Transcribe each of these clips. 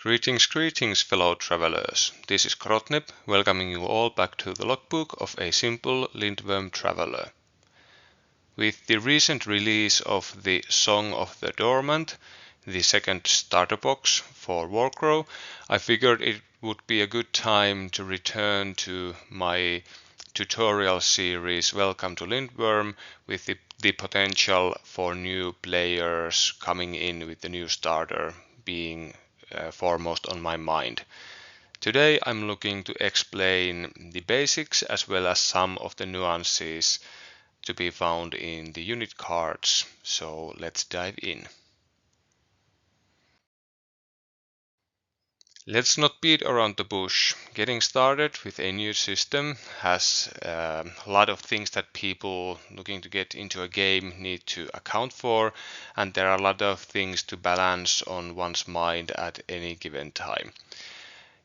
Greetings fellow travelers. This is Krotnip, welcoming you all back to the logbook of a simple Lindwurm traveler. With the recent release of the Song of the Dormant, the second starter box for Warcrow, I figured it would be a good time to return to my tutorial series Welcome to Lindwurm with the potential for new players coming in with the new starter being foremost on my mind. Today I'm looking to explain the basics as well as some of the nuances to be found in the unit cards, so let's dive in. Let's not beat around the bush. Getting started with a new system has a lot of things that people looking to get into a game need to account for, and there are a lot of things to balance on one's mind at any given time.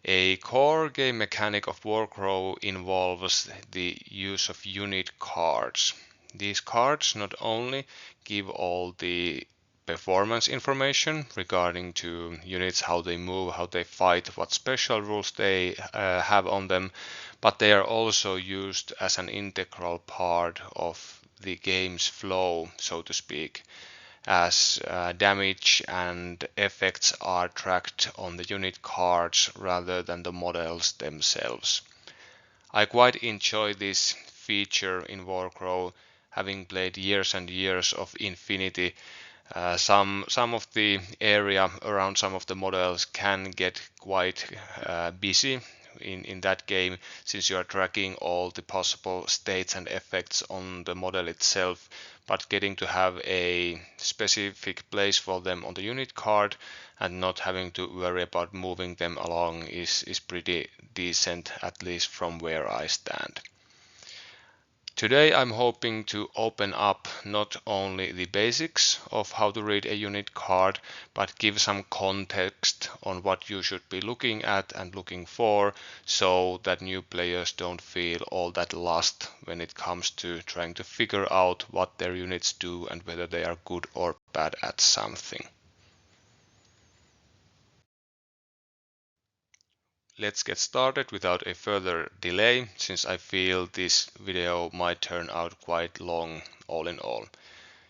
A core game mechanic of Warcrow involves the use of unit cards. These cards not only give all the performance information regarding to units, how they move, how they fight, what special rules they have on them, but they are also used as an integral part of the game's flow, so to speak, as damage and effects are tracked on the unit cards rather than the models themselves. I quite enjoy this feature in Warcrow, having played years and years of Infinity. Some of the area around some of the models can get quite busy in that game, since you are tracking all the possible states and effects on the model itself, but getting to have a specific place for them on the unit card and not having to worry about moving them along is pretty decent, at least from where I stand. Today I'm hoping to open up not only the basics of how to read a unit card, but give some context on what you should be looking at and looking for, so that new players don't feel all that lost when it comes to trying to figure out what their units do and whether they are good or bad at something. Let's get started without a further delay, since I feel this video might turn out quite long all in all.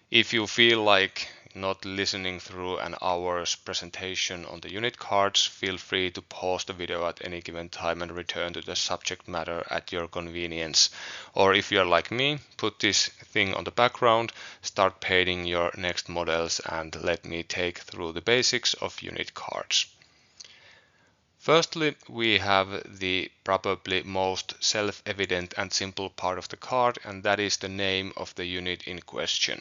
If you feel like not listening through an hour's presentation on the unit cards, feel free to pause the video at any given time and return to the subject matter at your convenience. Or if you're like me, put this thing on the background, start painting your next models, and let me take through the basics of unit cards. Firstly, we have the probably most self-evident and simple part of the card, and that is the name of the unit in question.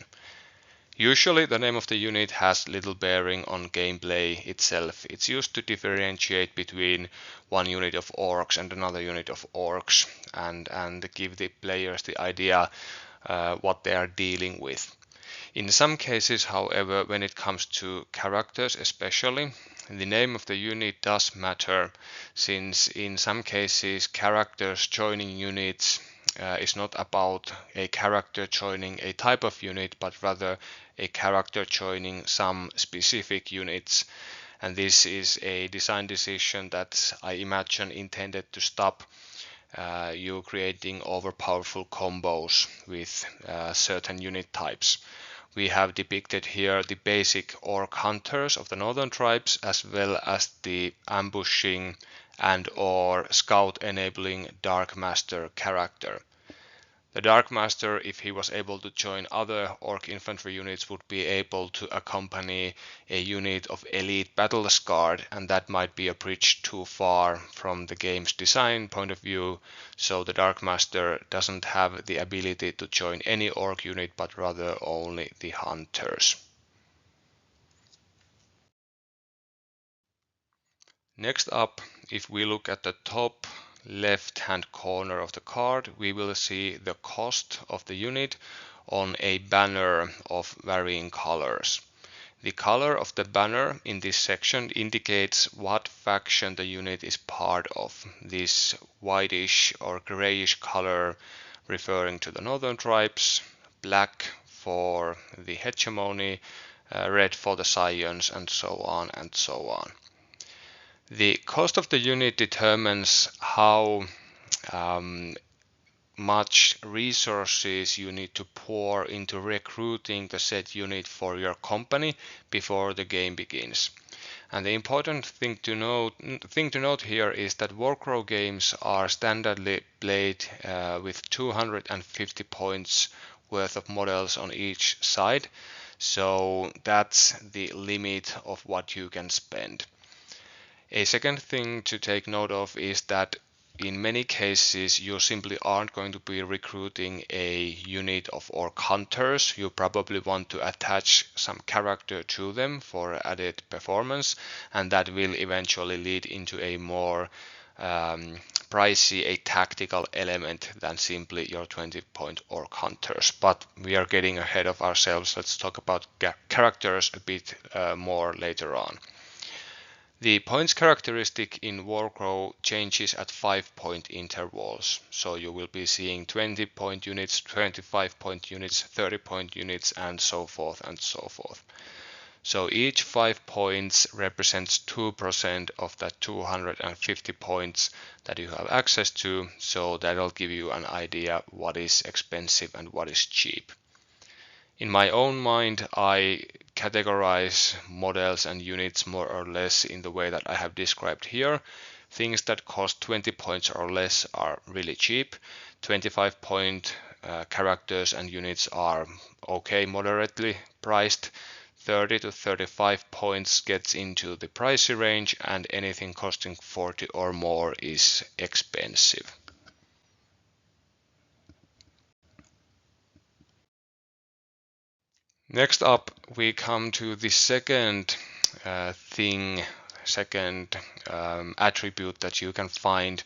Usually the name of the unit has little bearing on gameplay itself. It's used to differentiate between one unit of orcs and another unit of orcs, and give the players the idea what they are dealing with. In some cases, however, when it comes to characters especially, the name of the unit does matter, since in some cases characters joining units is not about a character joining a type of unit, but rather a character joining some specific units. And this is a design decision that I imagine intended to stop you creating overpowerful combos with certain unit types. We have depicted here the basic orc hunters of the northern tribes, as well as the ambushing and or scout enabling Dark Master character. The Dark Master, if he was able to join other orc infantry units, would be able to accompany a unit of elite battle scarred, and that might be a bridge too far from the game's design point of view, so the Dark Master doesn't have the ability to join any orc unit, but rather only the hunters. Next up, if we look at the top left-hand corner of the card, we will see the cost of the unit on a banner of varying colors. The color of the banner in this section indicates what faction the unit is part of. This whitish or grayish color referring to the northern tribes, black for the hegemony, red for the scions, and so on and so on. The cost of the unit determines how much resources you need to pour into recruiting the said unit for your company before the game begins. And the important thing to note here is that Warcrow games are standardly played with 250 points worth of models on each side. So that's the limit of what you can spend. A second thing to take note of is that in many cases you simply aren't going to be recruiting a unit of orc hunters. You probably want to attach some character to them for added performance, and that will eventually lead into a more pricey, a tactical element than simply your 20-point orc hunters. But we are getting ahead of ourselves. Let's talk about characters a bit more later on. The points characteristic in Warcrow changes at 5-point intervals, so you will be seeing 20-point units, 25-point units, 30-point units, and so forth and so forth. So each 5 points represents 2% of that 250 points that you have access to, so that'll give you an idea what is expensive and what is cheap. In my own mind, I categorize models and units more or less in the way that I have described here. Things that cost 20 points or less are really cheap. 25-point characters and units are okay, moderately priced. 30 to 35 points gets into the pricey range, and anything costing 40 or more is expensive. Next up, we come to the second attribute that you can find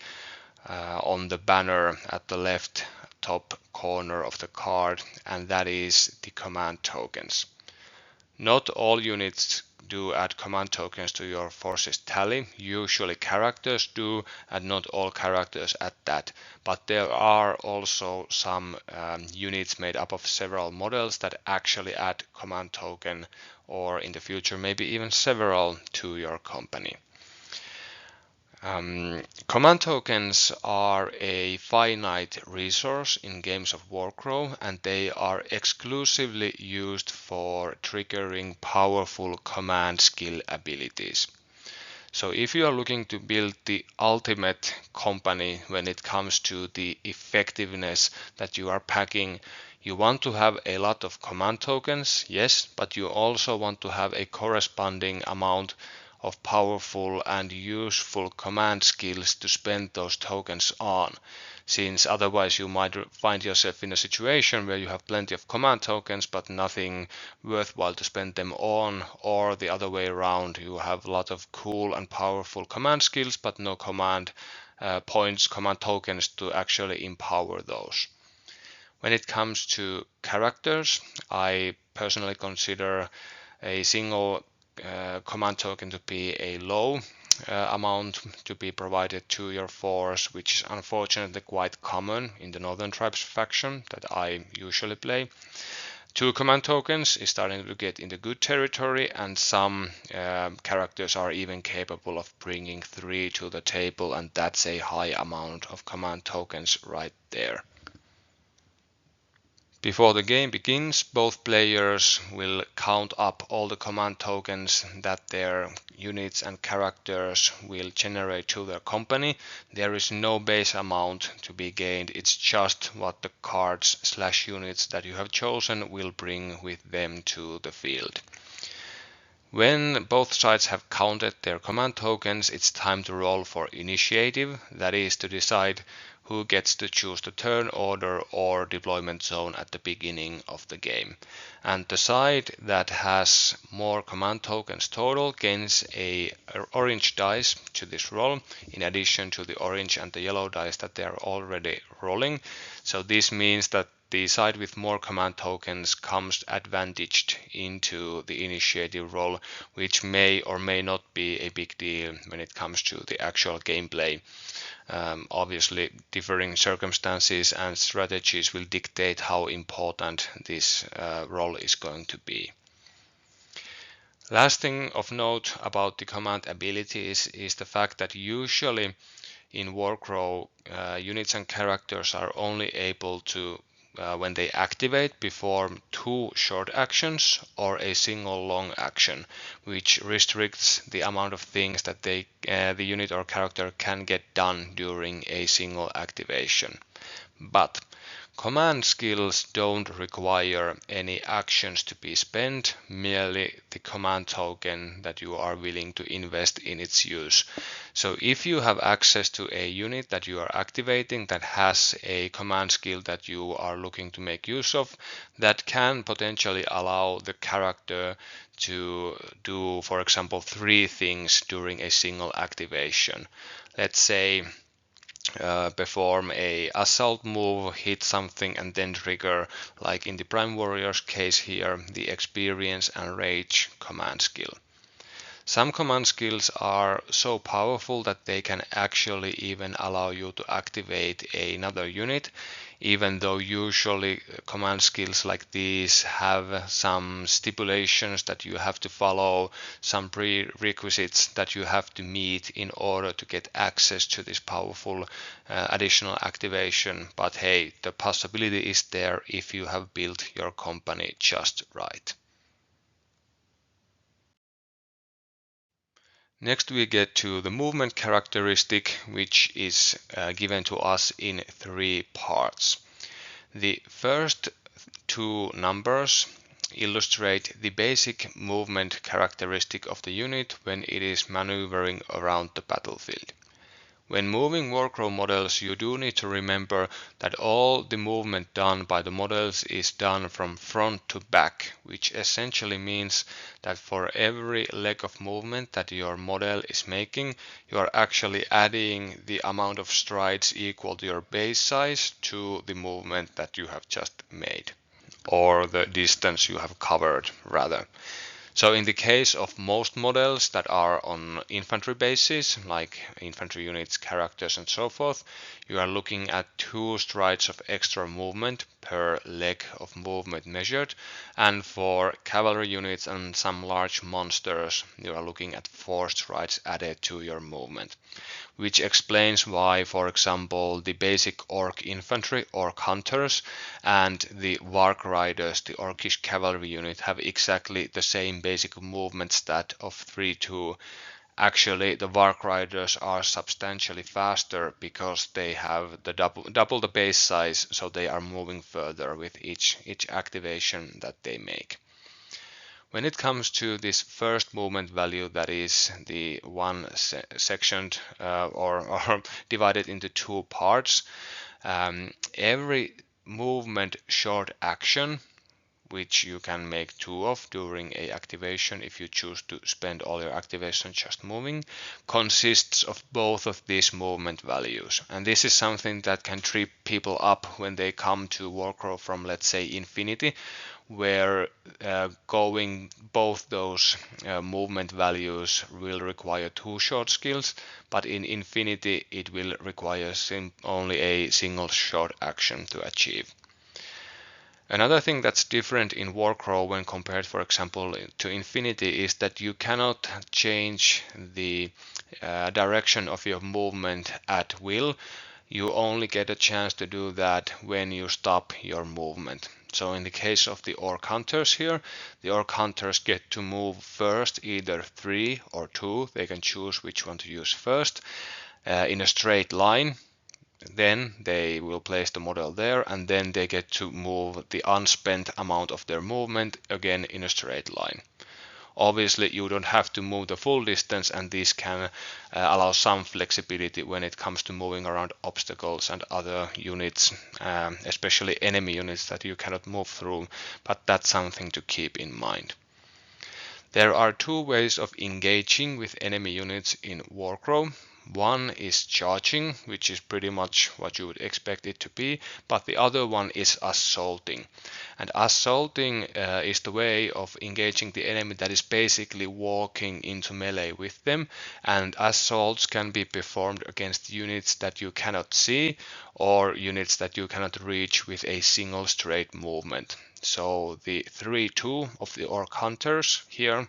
on the banner at the left top corner of the card, and that is the command tokens. Not all units do add command tokens to your forces tally. Usually characters do, and not all characters add that. But there are also some units made up of several models that actually add command token, or in the future maybe even several, to your company. Command tokens are a finite resource in games of Warcrow, and they are exclusively used for triggering powerful command skill abilities. So if you are looking to build the ultimate company when it comes to the effectiveness that you are packing, you want to have a lot of command tokens, yes, but you also want to have a corresponding amount of powerful and useful command skills to spend those tokens on, since otherwise you might find yourself in a situation where you have plenty of command tokens but nothing worthwhile to spend them on, or the other way around, you have a lot of cool and powerful command skills but no command points, command tokens to actually empower those. When it comes to characters, I personally consider a single command token to be a low amount to be provided to your force, which is unfortunately quite common in the Northern Tribes faction that I usually play. 2 command tokens is starting to get into good territory, and some characters are even capable of bringing 3 to the table, and that's a high amount of command tokens right there. Before the game begins, both players will count up all the command tokens that their units and characters will generate to their company. There is no base amount to be gained, it's just what the cards/units that you have chosen will bring with them to the field. When both sides have counted their command tokens, it's time to roll for initiative, that is to decide who gets to choose the turn order or deployment zone at the beginning of the game. And the side that has more command tokens total gains a orange dice to this roll, in addition to the orange and the yellow dice that they are already rolling. So this means that the side with more command tokens comes advantaged into the initiative roll, which may or may not be a big deal when it comes to the actual gameplay. Obviously, differing circumstances and strategies will dictate how important this role is going to be. Last thing of note about the command abilities is the fact that usually in Warcrow, units and characters are only able to, when they activate, perform two short actions or a single long action, which restricts the amount of things that the unit or character can get done during a single activation. But command skills don't require any actions to be spent, merely the command token that you are willing to invest in its use. So if you have access to a unit that you are activating that has a command skill that you are looking to make use of, that can potentially allow the character to do, for example, three things during a single activation. Let's say perform a assault move, hit something, and then trigger, like in the Prime Warriors case here, the experience and rage command skill. Some command skills are so powerful that they can actually even allow you to activate another unit, even though usually command skills like these have some stipulations that you have to follow, some prerequisites that you have to meet in order to get access to this powerful additional activation. But hey, the possibility is there if you have built your company just right. Next we get to the movement characteristic, which is given to us in three parts. The first two numbers illustrate the basic movement characteristic of the unit when it is maneuvering around the battlefield. When moving Warcrow models, you do need to remember that all the movement done by the models is done from front to back, which essentially means that for every leg of movement that your model is making, you are actually adding the amount of strides equal to your base size to the movement that you have just made, or the distance you have covered rather. So in the case of most models that are on infantry bases, like infantry units, characters and so forth, you are looking at 2 strides of extra movement per leg of movement measured. And for cavalry units and some large monsters, you are looking at 4 strides added to your movement, which explains why, for example, the basic orc infantry, orc hunters, and the warg riders, the orcish cavalry unit, have exactly the same basic movement stat of 3-2. Actually, the warg riders are substantially faster because they have the double the base size, so they are moving further with each activation that they make. When it comes to this first movement value, that is the one sectioned or divided into 2 parts, every movement short action, which you can make 2 of during a activation if you choose to spend all your activation just moving, consists of both of these movement values. And this is something that can trip people up when they come to Warcrow from, let's say, Infinity, where going both those movement values will require 2 short skills, but in Infinity it will require only a single short action to achieve. Another thing that's different in Warcrow when compared, for example, to Infinity is that you cannot change the direction of your movement at will. You only get a chance to do that when you stop your movement. So in the case of the orc hunters here, the orc hunters get to move first, either 3 or 2, they can choose which one to use first, in a straight line. Then they will place the model there, and then they get to move the unspent amount of their movement again in a straight line. Obviously, you don't have to move the full distance, and this can allow some flexibility when it comes to moving around obstacles and other units, especially enemy units that you cannot move through, but that's something to keep in mind. There are 2 ways of engaging with enemy units in Warcrow. One is charging, which is pretty much what you would expect it to be, but the other one is assaulting. And assaulting is the way of engaging the enemy that is basically walking into melee with them, and assaults can be performed against units that you cannot see or units that you cannot reach with a single straight movement. So the 3-2 of the Orc Hunters here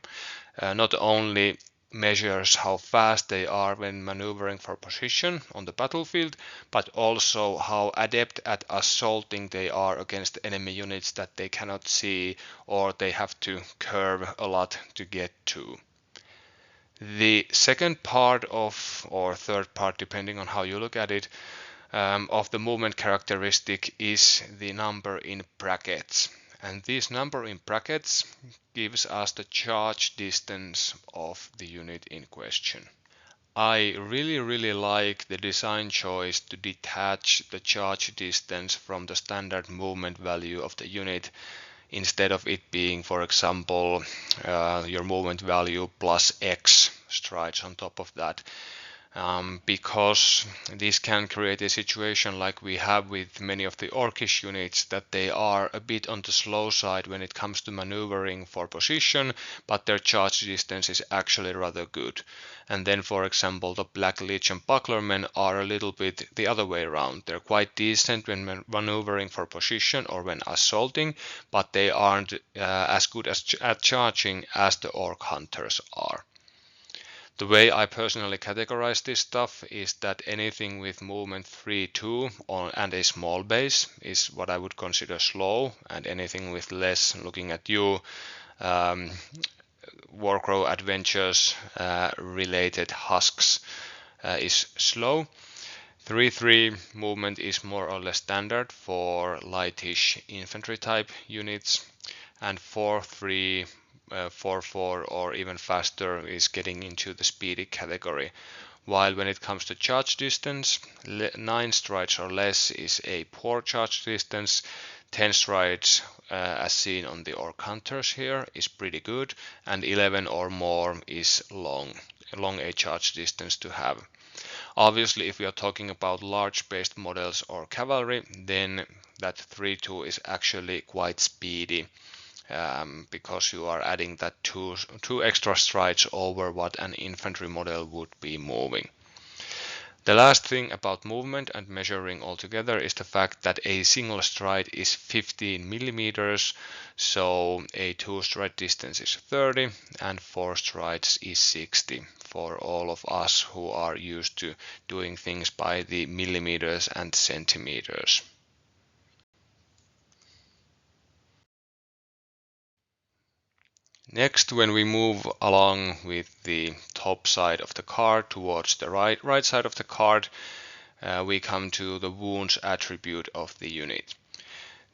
not only measures how fast they are when maneuvering for position on the battlefield, but also how adept at assaulting they are against enemy units that they cannot see or they have to curve a lot to get to. The second part of, or third part depending on how you look at it, of the movement characteristic is the number in brackets. And this number in brackets gives us the charge distance of the unit in question. I really like the design choice to detach the charge distance from the standard movement value of the unit, instead of it being, for example, your movement value plus X strides on top of that. Because this can create a situation like we have with many of the Orcish units, that they are a bit on the slow side when it comes to maneuvering for position, but their charge distance is actually rather good. And then, for example, the Black Legion Bucklermen are a little bit the other way around. They're quite decent when maneuvering for position or when assaulting, but they aren't as good at charging as the Orc Hunters are. The way I personally categorize this stuff is that anything with movement 3-2 and a small base is what I would consider slow, and anything with less, looking at you, Warcrow Adventures related husks, is slow. 3-3 movement is more or less standard for lightish infantry type units, and 4-3 4-4 or even faster is getting into the speedy category. While when it comes to charge distance, 9 strides or less is a poor charge distance. 10 strides, as seen on the Orc Hunters here, is pretty good, and 11 or more is long a charge distance to have. Obviously, if we are talking about large based models or cavalry, then that 3-2 is actually quite speedy. Because you are adding that two extra strides over what an infantry model would be moving. The last thing about movement and measuring altogether is the fact that a single stride is 15 millimeters, so a 2-stride distance is 30 and 4 strides is 60 for all of us who are used to doing things by the millimeters and centimeters. Next, when we move along with the top side of the card towards the right side of the card, we come to the wounds attribute of the unit.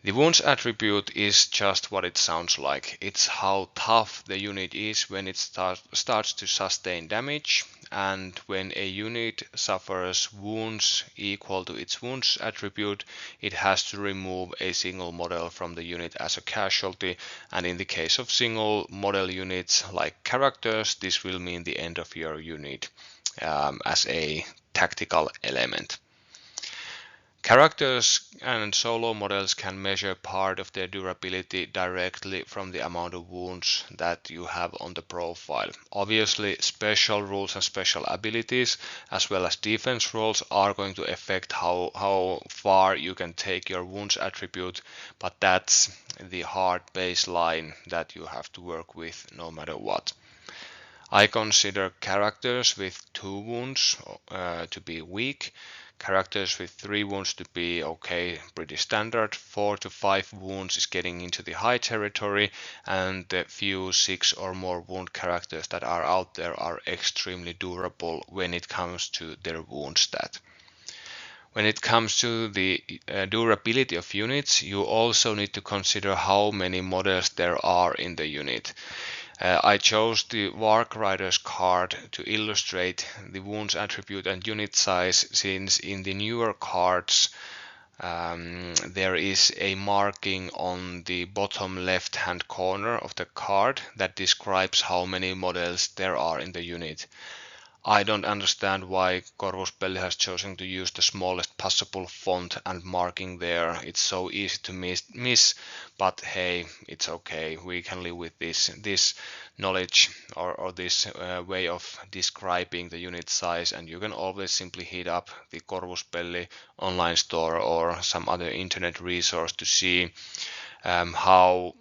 The wounds attribute is just what it sounds like. It's how tough the unit is when it starts to sustain damage, and when a unit suffers wounds equal to its wounds attribute, it has to remove a single model from the unit as a casualty, and in the case of single model units like characters, this will mean the end of your unit as a tactical element. Characters and solo models can measure part of their durability directly from the amount of wounds that you have on the profile. Obviously, special rules and special abilities, as well as defense rolls, are going to affect how far you can take your wounds attribute, but that's the hard baseline that you have to work with no matter what. I consider characters with 2 wounds to be weak, characters with 3 wounds to be okay, pretty standard. 4 to 5 wounds is getting into the high territory, and the few 6 or more wound characters that are out there are extremely durable when it comes to their wound stat. When it comes to the durability of units, you also need to consider how many models there are in the unit. I chose the Warg Riders card to illustrate the wounds attribute and unit size, since in the newer cards there is a marking on the bottom left hand corner of the card that describes how many models there are in the unit. I don't understand why Corvuspelli has chosen to use the smallest possible font and marking there. It's so easy to miss, but hey, it's okay. We can live with this knowledge or this way of describing the unit size, and you can always simply hit up the Corvuspelli online store or some other internet resource to see how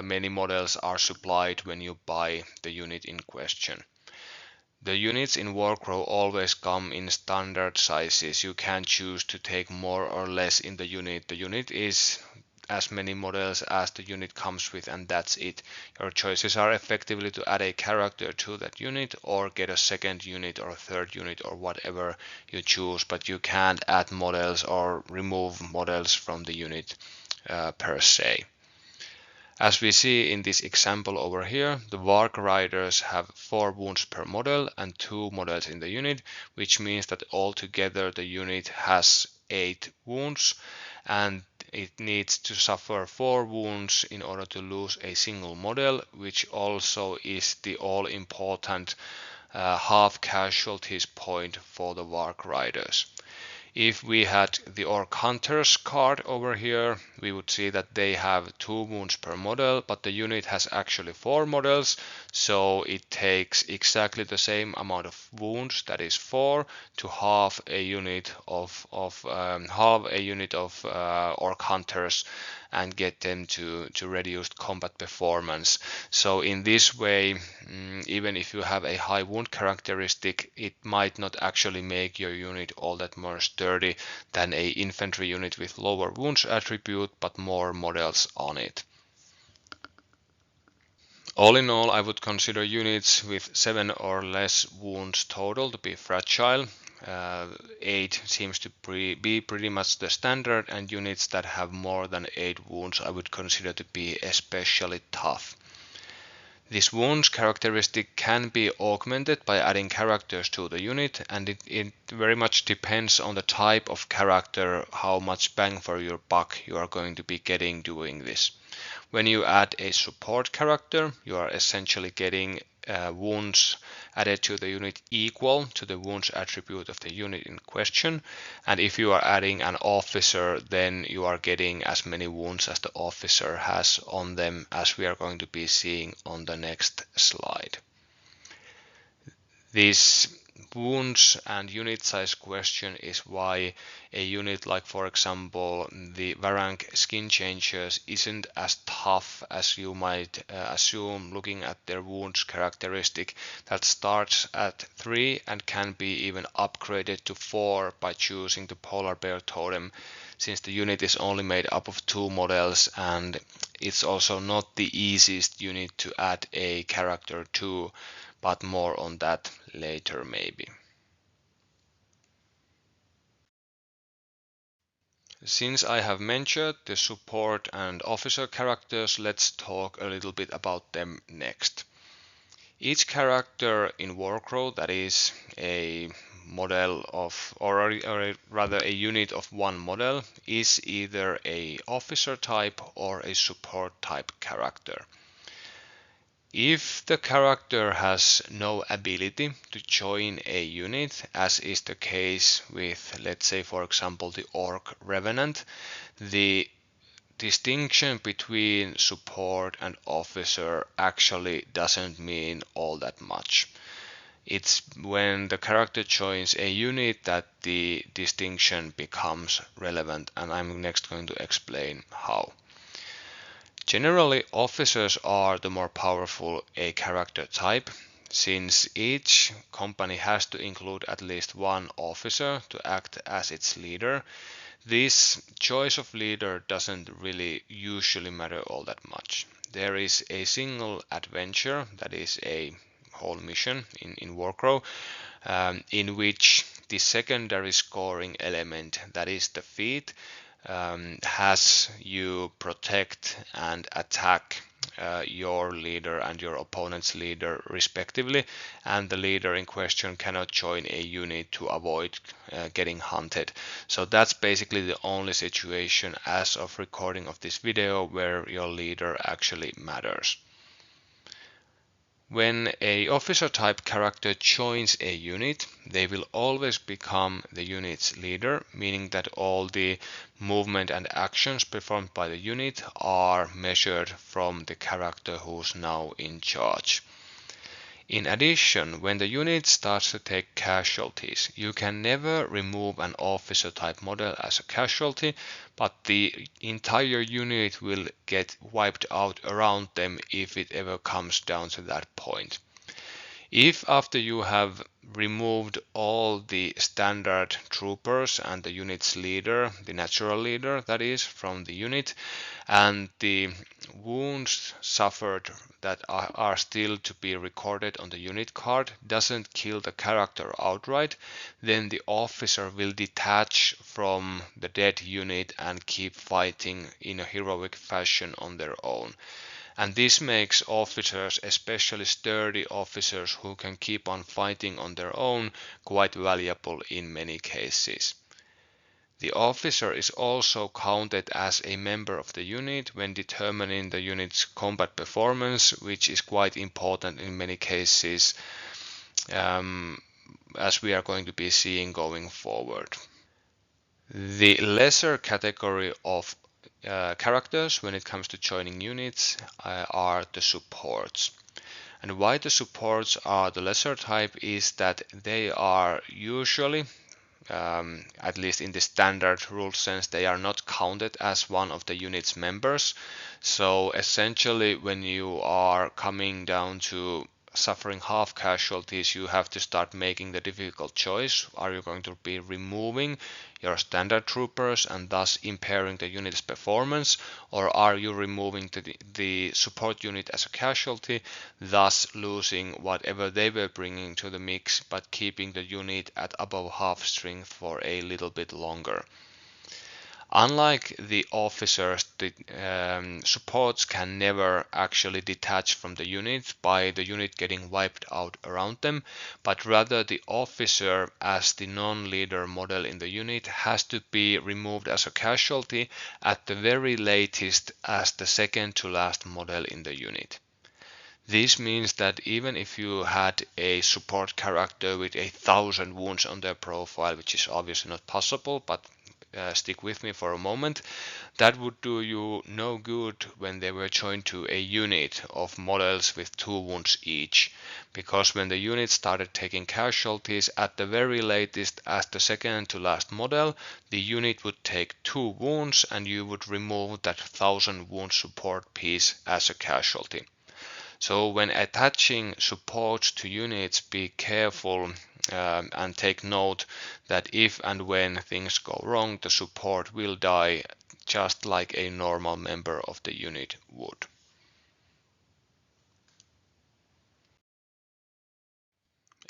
many models are supplied when you buy the unit in question. The units in Warcrow always come in standard sizes. You can choose to take more or less in the unit. The unit is as many models as the unit comes with, and that's it. Your choices are effectively to add a character to that unit or get a second unit or a third unit or whatever you choose, but you can't add models or remove models from the unit per se. As we see in this example over here, the Vark riders have 4 wounds per model and 2 models in the unit, which means that altogether the unit has 8 wounds, and it needs to suffer 4 wounds in order to lose a single model, which also is the all-important half casualties point for the Vark riders. If we had the Orc Hunters card over here, we would see that they have 2 wounds per model, but the unit has actually 4 models, so it takes exactly the same amount of wounds, that is 4, to halve a unit of Orc Hunters and get them to reduced combat performance. So in this way, even if you have a high wound characteristic, it might not actually make your unit all that more sturdy than a infantry unit with lower wounds attribute but more models on it. All in all, I would consider units with 7 or less wounds total to be fragile. 8 seems to be pretty much the standard, and units that have more than 8 wounds I would consider to be especially tough. This wounds characteristic can be augmented by adding characters to the unit, and it very much depends on the type of character how much bang for your buck you are going to be getting doing this. When you add a support character, you are essentially getting wounds added to the unit equal to the wounds attribute of the unit in question. And if you are adding an officer, then you are getting as many wounds as the officer has on them, as we are going to be seeing on the next slide. This wounds and unit size question is why a unit like, for example, the Varank Skin Changers isn't as tough as you might assume looking at their wounds characteristic that starts at 3 and can be even upgraded to 4 by choosing the Polar Bear Totem, since the unit is only made up of 2 models, and it's also not the easiest unit to add a character to, but more on that later maybe. Since I have mentioned the support and officer characters, let's talk a little bit about them next. Each character in Warcrow that is a model of, or rather a unit of 1 model, is either a officer type or a support type character. If the character has no ability to join a unit, as is the case with, let's say, for example, the Orc Revenant, the distinction between support and officer actually doesn't mean all that much. It's when the character joins a unit that the distinction becomes relevant, and I'm next going to explain how. Generally, officers are the more powerful a character type, since each company has to include at least 1 officer to act as its leader. This choice of leader doesn't really usually matter all that much. There is a single adventure, that is a whole mission in Warcrow, in which the secondary scoring element, that is the feat, has you protect and attack your leader and your opponent's leader respectively, and the leader in question cannot join a unit to avoid getting hunted. So that's basically the only situation as of recording of this video where your leader actually matters. When a officer type character joins a unit, they will always become the unit's leader, meaning that all the movement and actions performed by the unit are measured from the character who's now in charge. In addition, when the unit starts to take casualties, you can never remove an officer type model as a casualty, but the entire unit will get wiped out around them if it ever comes down to that point. If after you have removed all the standard troopers and the unit's leader, the natural leader that is, from the unit, and the wounds suffered that are still to be recorded on the unit card doesn't kill the character outright, then the officer will detach from the dead unit and keep fighting in a heroic fashion on their own. And this makes officers, especially sturdy officers who can keep on fighting on their own, quite valuable in many cases. The officer is also counted as a member of the unit when determining the unit's combat performance, which is quite important in many cases, as we are going to be seeing going forward. The lesser category of characters when it comes to joining units are the supports. And why the supports are the lesser type is that they are usually, at least in the standard rule sense, they are not counted as one of the unit's members. So essentially, when you are coming down to suffering half casualties, you have to start making the difficult choice. Are you going to be removing your standard troopers and thus impairing the unit's performance, or are you removing the support unit as a casualty, thus losing whatever they were bringing to the mix, but keeping the unit at above half strength for a little bit longer? Unlike the officers, the supports can never actually detach from the unit by the unit getting wiped out around them, but rather the officer as the non-leader model in the unit has to be removed as a casualty at the very latest as the second to last model in the unit. This means that even if you had a support character with 1,000 wounds on their profile, which is obviously not possible, but stick with me for a moment, that would do you no good when they were joined to a unit of models with 2 wounds each, because when the unit started taking casualties at the very latest as the second to last model, the unit would take 2 wounds and you would remove that 1,000 wound support piece as a casualty. So when attaching support to units, be careful and take note that if and when things go wrong, the support will die just like a normal member of the unit would.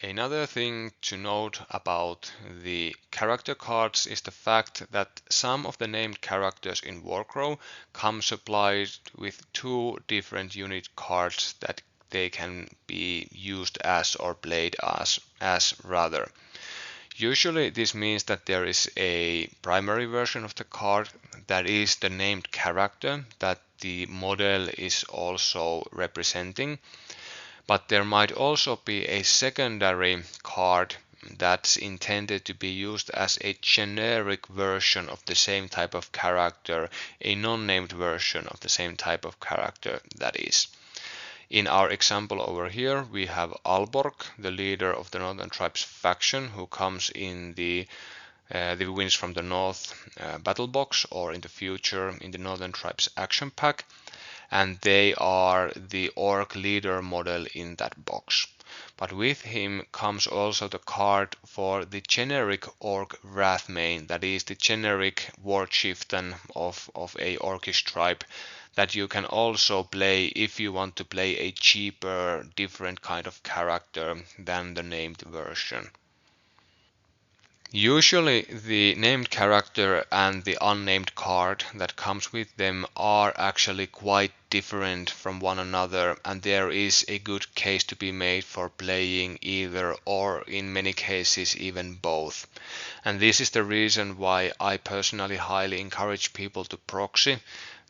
Another thing to note about the character cards is the fact that some of the named characters in Warcrow come supplied with 2 different unit cards that they can be used as or played as rather. Usually this means that there is a primary version of the card that is the named character that the model is also representing. But there might also be a secondary card that's intended to be used as a generic version of the same type of character, a non-named version of the same type of character that is. In our example over here, we have Alborg, the leader of the Northern Tribes faction, who comes in the Winds from the North battle box, or in the future in the Northern Tribes action pack, and they are the orc leader model in that box. But with him comes also the card for the generic orc Wrathmane, that is the generic war chieftain of a orcish tribe that you can also play if you want to play a cheaper, different kind of character than the named version. Usually the named character and the unnamed card that comes with them are actually quite different from one another, and there is a good case to be made for playing either, or in many cases even both. And this is the reason why I personally highly encourage people to proxy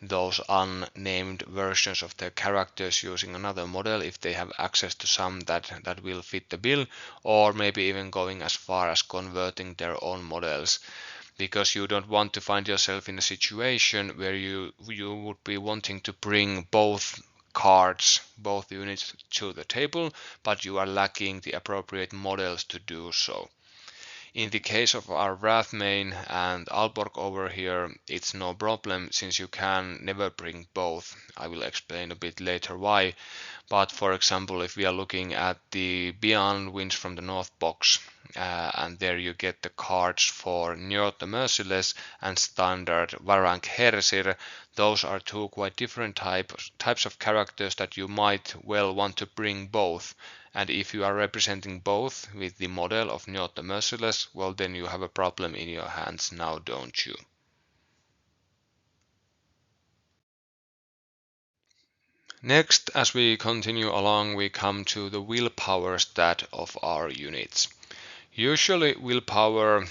those unnamed versions of their characters using another model if they have access to some that will fit the bill, or maybe even going as far as converting their own models, because you don't want to find yourself in a situation where you would be wanting to bring both cards, both units to the table, but you are lacking the appropriate models to do so. In the case of our Wrath main and Alborg over here, it's no problem since you can never bring both. I will explain a bit later why. But for example, if we are looking at the Beyond Winds from the North box, and there you get the cards for Njord the Merciless and standard Varang Hersir. Those are two quite different types of characters that you might well want to bring both. And if you are representing both with the model of Njord the Merciless, well then you have a problem in your hands now, don't you? Next, as we continue along, we come to the willpower stat of our units. Usually willpower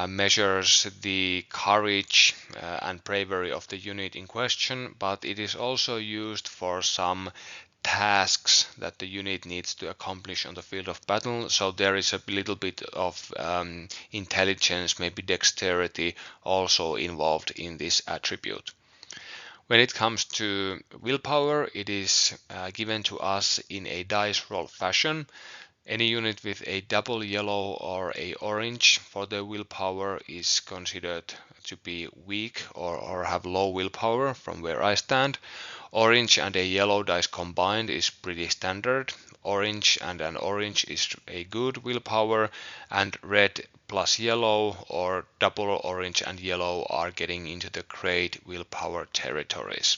measures the courage and bravery of the unit in question, but it is also used for some tasks that the unit needs to accomplish on the field of battle. So there is a little bit of intelligence, maybe dexterity also involved in this attribute. When it comes to willpower, it is given to us in a dice roll fashion. Any unit with a double yellow or a orange for their willpower is considered to be weak or have low willpower from where I stand. Orange and a yellow dice combined is pretty standard. Orange and an orange is a good willpower, and red plus yellow or double orange and yellow are getting into the great willpower territories.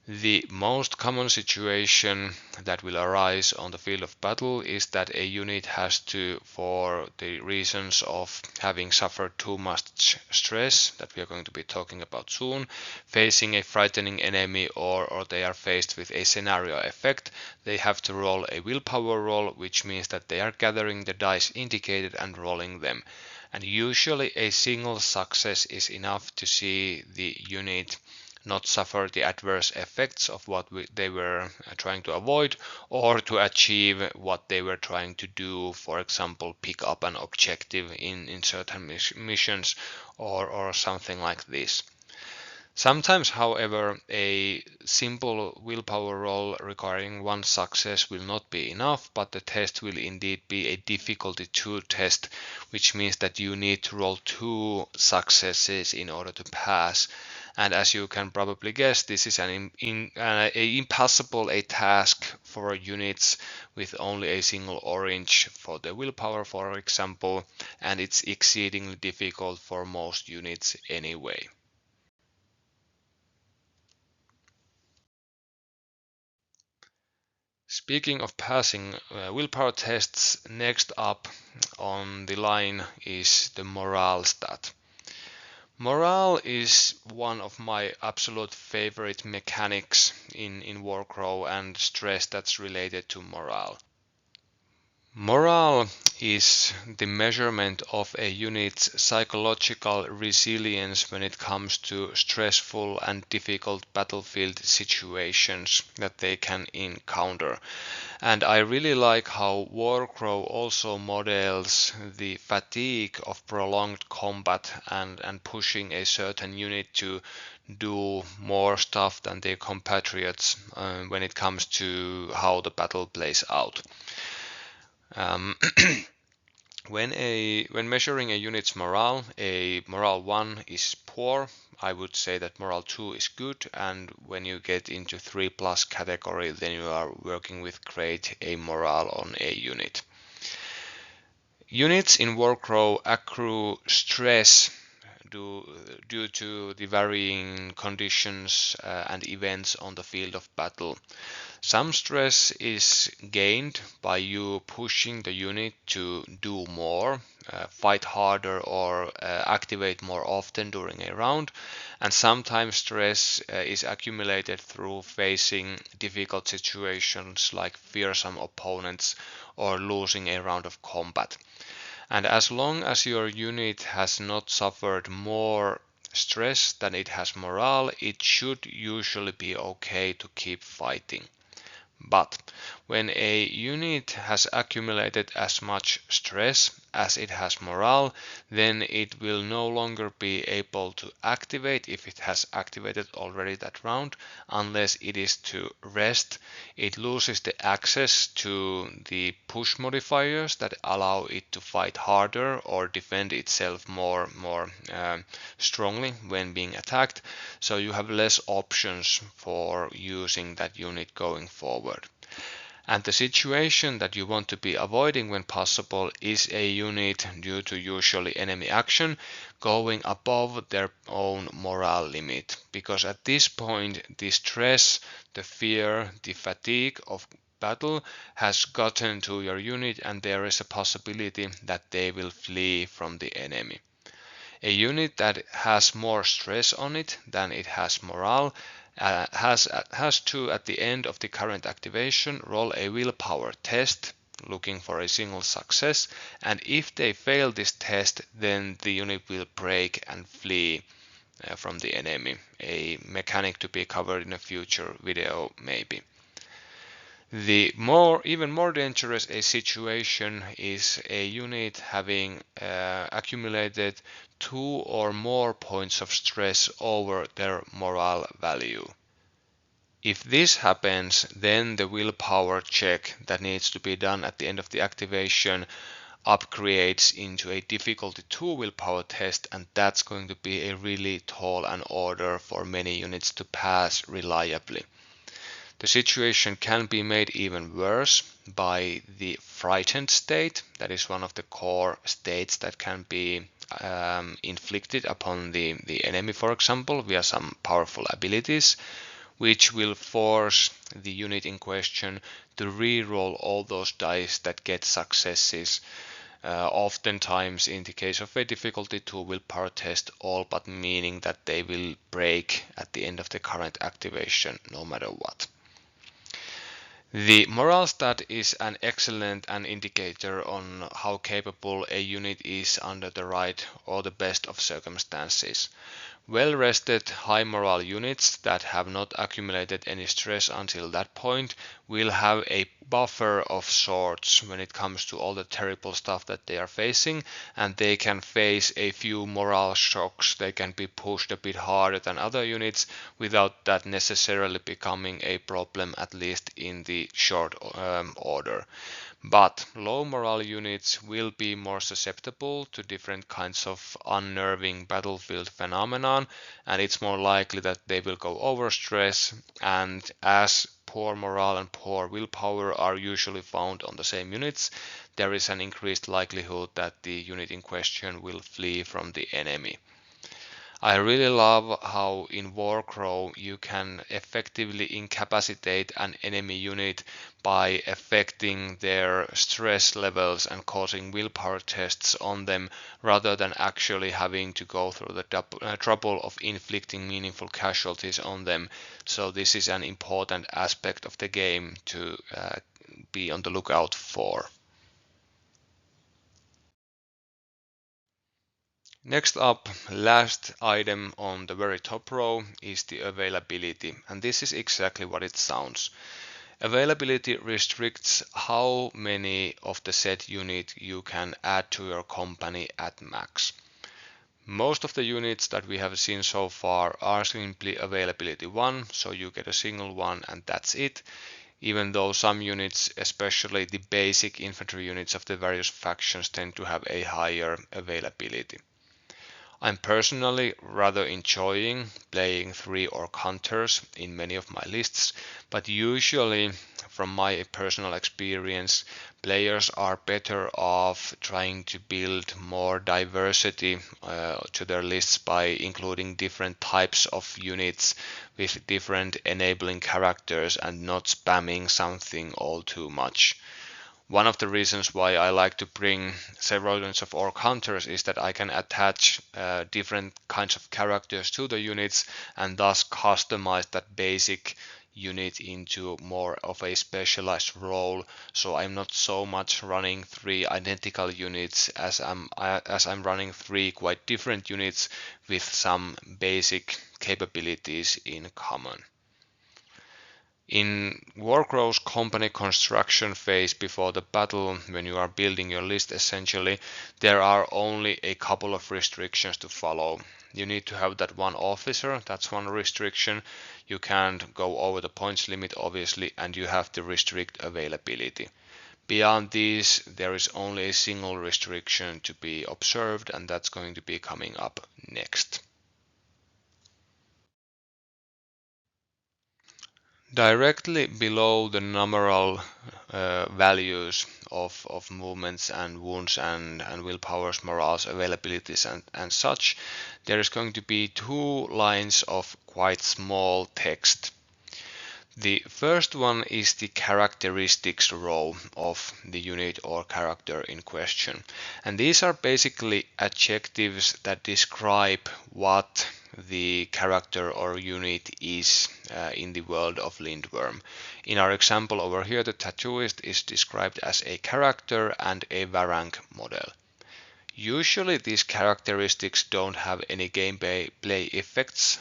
The most common situation that will arise on the field of battle is that a unit has to, for the reasons of having suffered too much stress that we are going to be talking about soon, facing a frightening enemy, or they are faced with a scenario effect, they have to roll a willpower roll, which means that they are gathering the dice indicated and rolling them. And usually a single success is enough to see the unit not suffer the adverse effects of what they were trying to avoid, or to achieve what they were trying to do, for example pick up an objective in certain missions or something like this. Sometimes, however, a simple willpower roll requiring one success will not be enough, but the test will indeed be a difficulty 2 test, which means that you need to roll 2 successes in order to pass. And as you can probably guess, this is an impossible task for units with only a single orange for the willpower, for example, and it's exceedingly difficult for most units anyway. Speaking of passing willpower tests, next up on the line is the morale stat. Morale is one of my absolute favorite mechanics in Warcrow and stress that's related to morale. Morale is the measurement of a unit's psychological resilience when it comes to stressful and difficult battlefield situations that they can encounter. And I really like how Warcrow also models the fatigue of prolonged combat and pushing a certain unit to do more stuff than their compatriots when it comes to how the battle plays out. When measuring a unit's morale, a morale 1 is poor. I would say that morale 2 is good, and when you get into 3+ category, then you are working with great a morale on a unit. Units in Warcrow accrue stress due to the varying conditions and events on the field of battle. Some stress is gained by you pushing the unit to do more, fight harder, or activate more often during a round, and sometimes stress is accumulated through facing difficult situations like fearsome opponents or losing a round of combat. And as long as your unit has not suffered more stress than it has morale, it should usually be okay to keep fighting. But when a unit has accumulated as much stress as it has morale, then it will no longer be able to activate if it has activated already that round, unless it is to rest. It loses the access to the push modifiers that allow it to fight harder or defend itself more strongly when being attacked. So you have less options for using that unit going forward. And the situation that you want to be avoiding when possible is a unit, due to usually enemy action, going above their own morale limit. Because at this point, the stress, the fear, the fatigue of battle has gotten to your unit, and there is a possibility that they will flee from the enemy. A unit that has more stress on it than it has morale has to, at the end of the current activation, roll a willpower test looking for a single success, and if they fail this test, then the unit will break and flee from the enemy, a mechanic to be covered in a future video maybe. The even more dangerous a situation is a unit having accumulated 2 or more points of stress over their morale value. If this happens, then the willpower check that needs to be done at the end of the activation upgrades into a difficulty 2 willpower test, and that's going to be a really tall an order for many units to pass reliably. The situation can be made even worse by the frightened state. That is one of the core states that can be inflicted upon the enemy, for example, via some powerful abilities, which will force the unit in question to re-roll all those dice that get successes. Oftentimes, in the case of a difficulty 2 willpower test, all but meaning that they will break at the end of the current activation no matter what. The morale stat is an excellent indicator on how capable a unit is under the right or the best of circumstances. Well-rested, high morale units that have not accumulated any stress until that point will have a buffer of sorts when it comes to all the terrible stuff that they are facing, and they can face a few morale shocks. They can be pushed a bit harder than other units without that necessarily becoming a problem, at least in the short order. But low morale units will be more susceptible to different kinds of unnerving battlefield phenomenon, and it's more likely that they will go overstress, and as poor morale and poor willpower are usually found on the same units, there is an increased likelihood that the unit in question will flee from the enemy. I really love how in Warcrow you can effectively incapacitate an enemy unit by affecting their stress levels and causing willpower tests on them, rather than actually having to go through the trouble of inflicting meaningful casualties on them. So this is an important aspect of the game to be on the lookout for. Next up, last item on the very top row is the availability, and this is exactly what it sounds. Availability restricts how many of the set unit you can add to your company at max. Most of the units that we have seen so far are simply availability 1, so you get a single one and that's it, even though some units, especially the basic infantry units of the various factions, tend to have a higher availability. I'm personally rather enjoying playing 3 orc hunters in many of my lists, but usually, from my personal experience, players are better off trying to build more diversity to their lists by including different types of units with different enabling characters and not spamming something all too much. One of the reasons why I like to bring several units of orc hunters is that I can attach different kinds of characters to the units and thus customize that basic unit into more of a specialized role. So I'm not so much running three identical units as I'm running three quite different units with some basic capabilities in common. In Warcrow's company construction phase before the battle, when you are building your list essentially, there are only a couple of restrictions to follow. You need to have that one officer, that's one restriction. You can't go over the points limit obviously, and you have to restrict availability. Beyond these, there is only a single restriction to be observed, and that's going to be coming up next. Directly below the numeral values of movements and wounds and willpowers, morals, availabilities and such, there is going to be two lines of quite small text. The first one is the characteristics row of the unit or character in question. And these are basically adjectives that describe what the character or unit is in the world of Lindwurm. In our example over here, the tattooist is described as a character and a Varang model. Usually these characteristics don't have any gameplay effects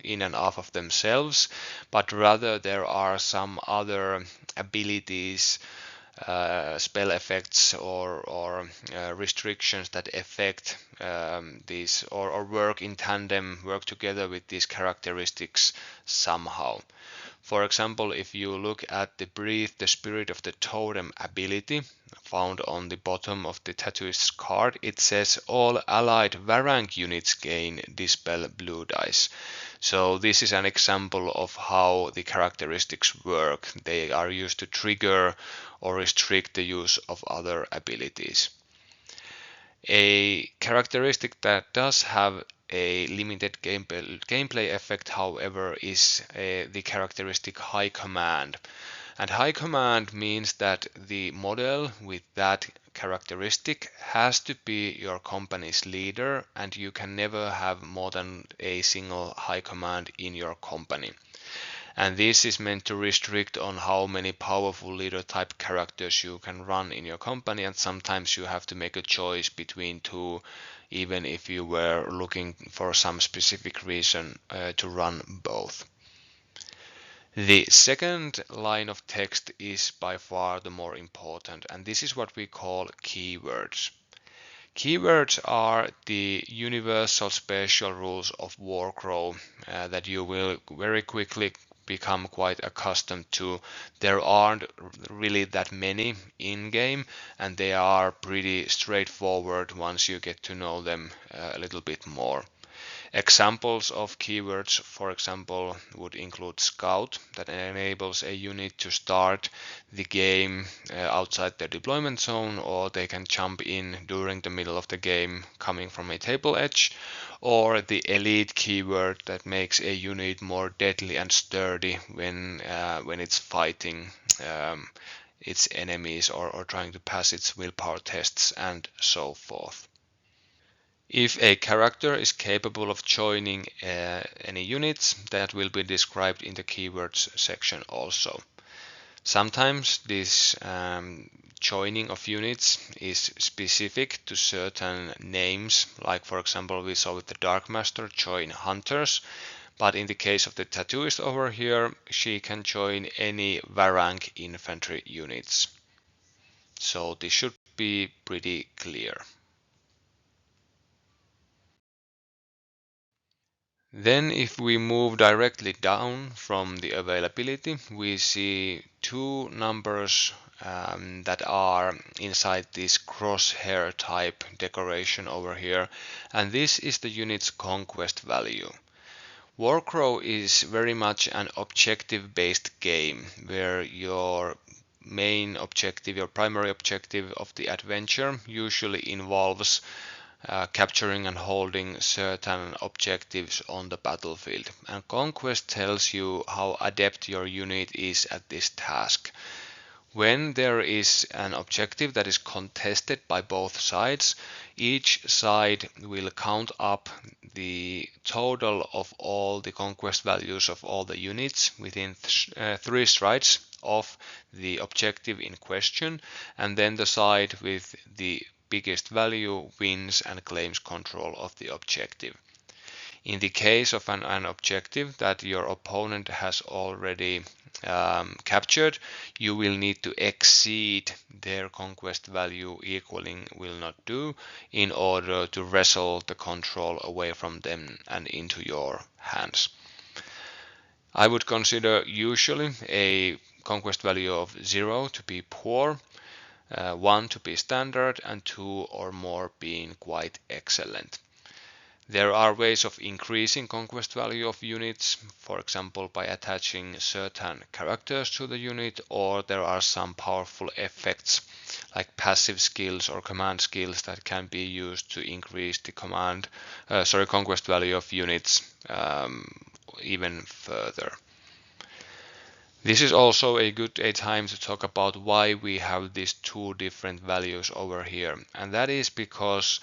in and of themselves, but rather there are some other abilities, spell effects or restrictions that affect these or work in tandem, work together with these characteristics somehow. For example, if you look at the Breathe the Spirit of the Totem ability found on the bottom of the tattooist's card, it says all allied Varang units gain Dispel blue dice. So this is an example of how the characteristics work. They are used to trigger or restrict the use of other abilities. A characteristic that does have a limited gameplay effect, however, is the characteristic High Command. And High Command means that the model with that characteristic has to be your company's leader, and you can never have more than a single High Command in your company. And this is meant to restrict on how many powerful leader type characters you can run in your company, and sometimes you have to make a choice between two, even if you were looking for some specific reason to run both. The second line of text is by far the more important, and this is what we call keywords. Keywords are the universal special rules of Warcrow that you will very quickly become quite accustomed to. There aren't really that many in game, and they are pretty straightforward once you get to know them a little bit more. Examples of keywords, for example, would include Scout, that enables a unit to start the game outside their deployment zone, or they can jump in during the middle of the game coming from a table edge, or the Elite keyword that makes a unit more deadly and sturdy when it's fighting its enemies or trying to pass its willpower tests and so forth. If a character is capable of joining any units, that will be described in the keywords section also. Sometimes this joining of units is specific to certain names, like for example we saw with the Dark Master join hunters, but in the case of the tattooist over here, she can join any Varang infantry units. So this should be pretty clear. Then if we move directly down from the availability, we see two numbers that are inside this crosshair type decoration over here, and this is the unit's conquest value. Warcrow is very much an objective-based game where your main objective, your primary objective of the adventure usually involves capturing and holding certain objectives on the battlefield. And Conquest tells you how adept your unit is at this task. When there is an objective that is contested by both sides, each side will count up the total of all the conquest values of all the units within 3 strides of the objective in question, and then the side with the biggest value wins and claims control of the objective. In the case of an objective that your opponent has already captured, you will need to exceed their conquest value equaling will not do in order to wrestle the control away from them and into your hands. I would consider usually a conquest value of 0 to be poor, 1 to be standard, and 2 or more being quite excellent. There are ways of increasing conquest value of units, for example by attaching certain characters to the unit, or there are some powerful effects like passive skills or command skills that can be used to increase the conquest value of units even further. This is also a good time to talk about why we have these 2 different values over here, and that is because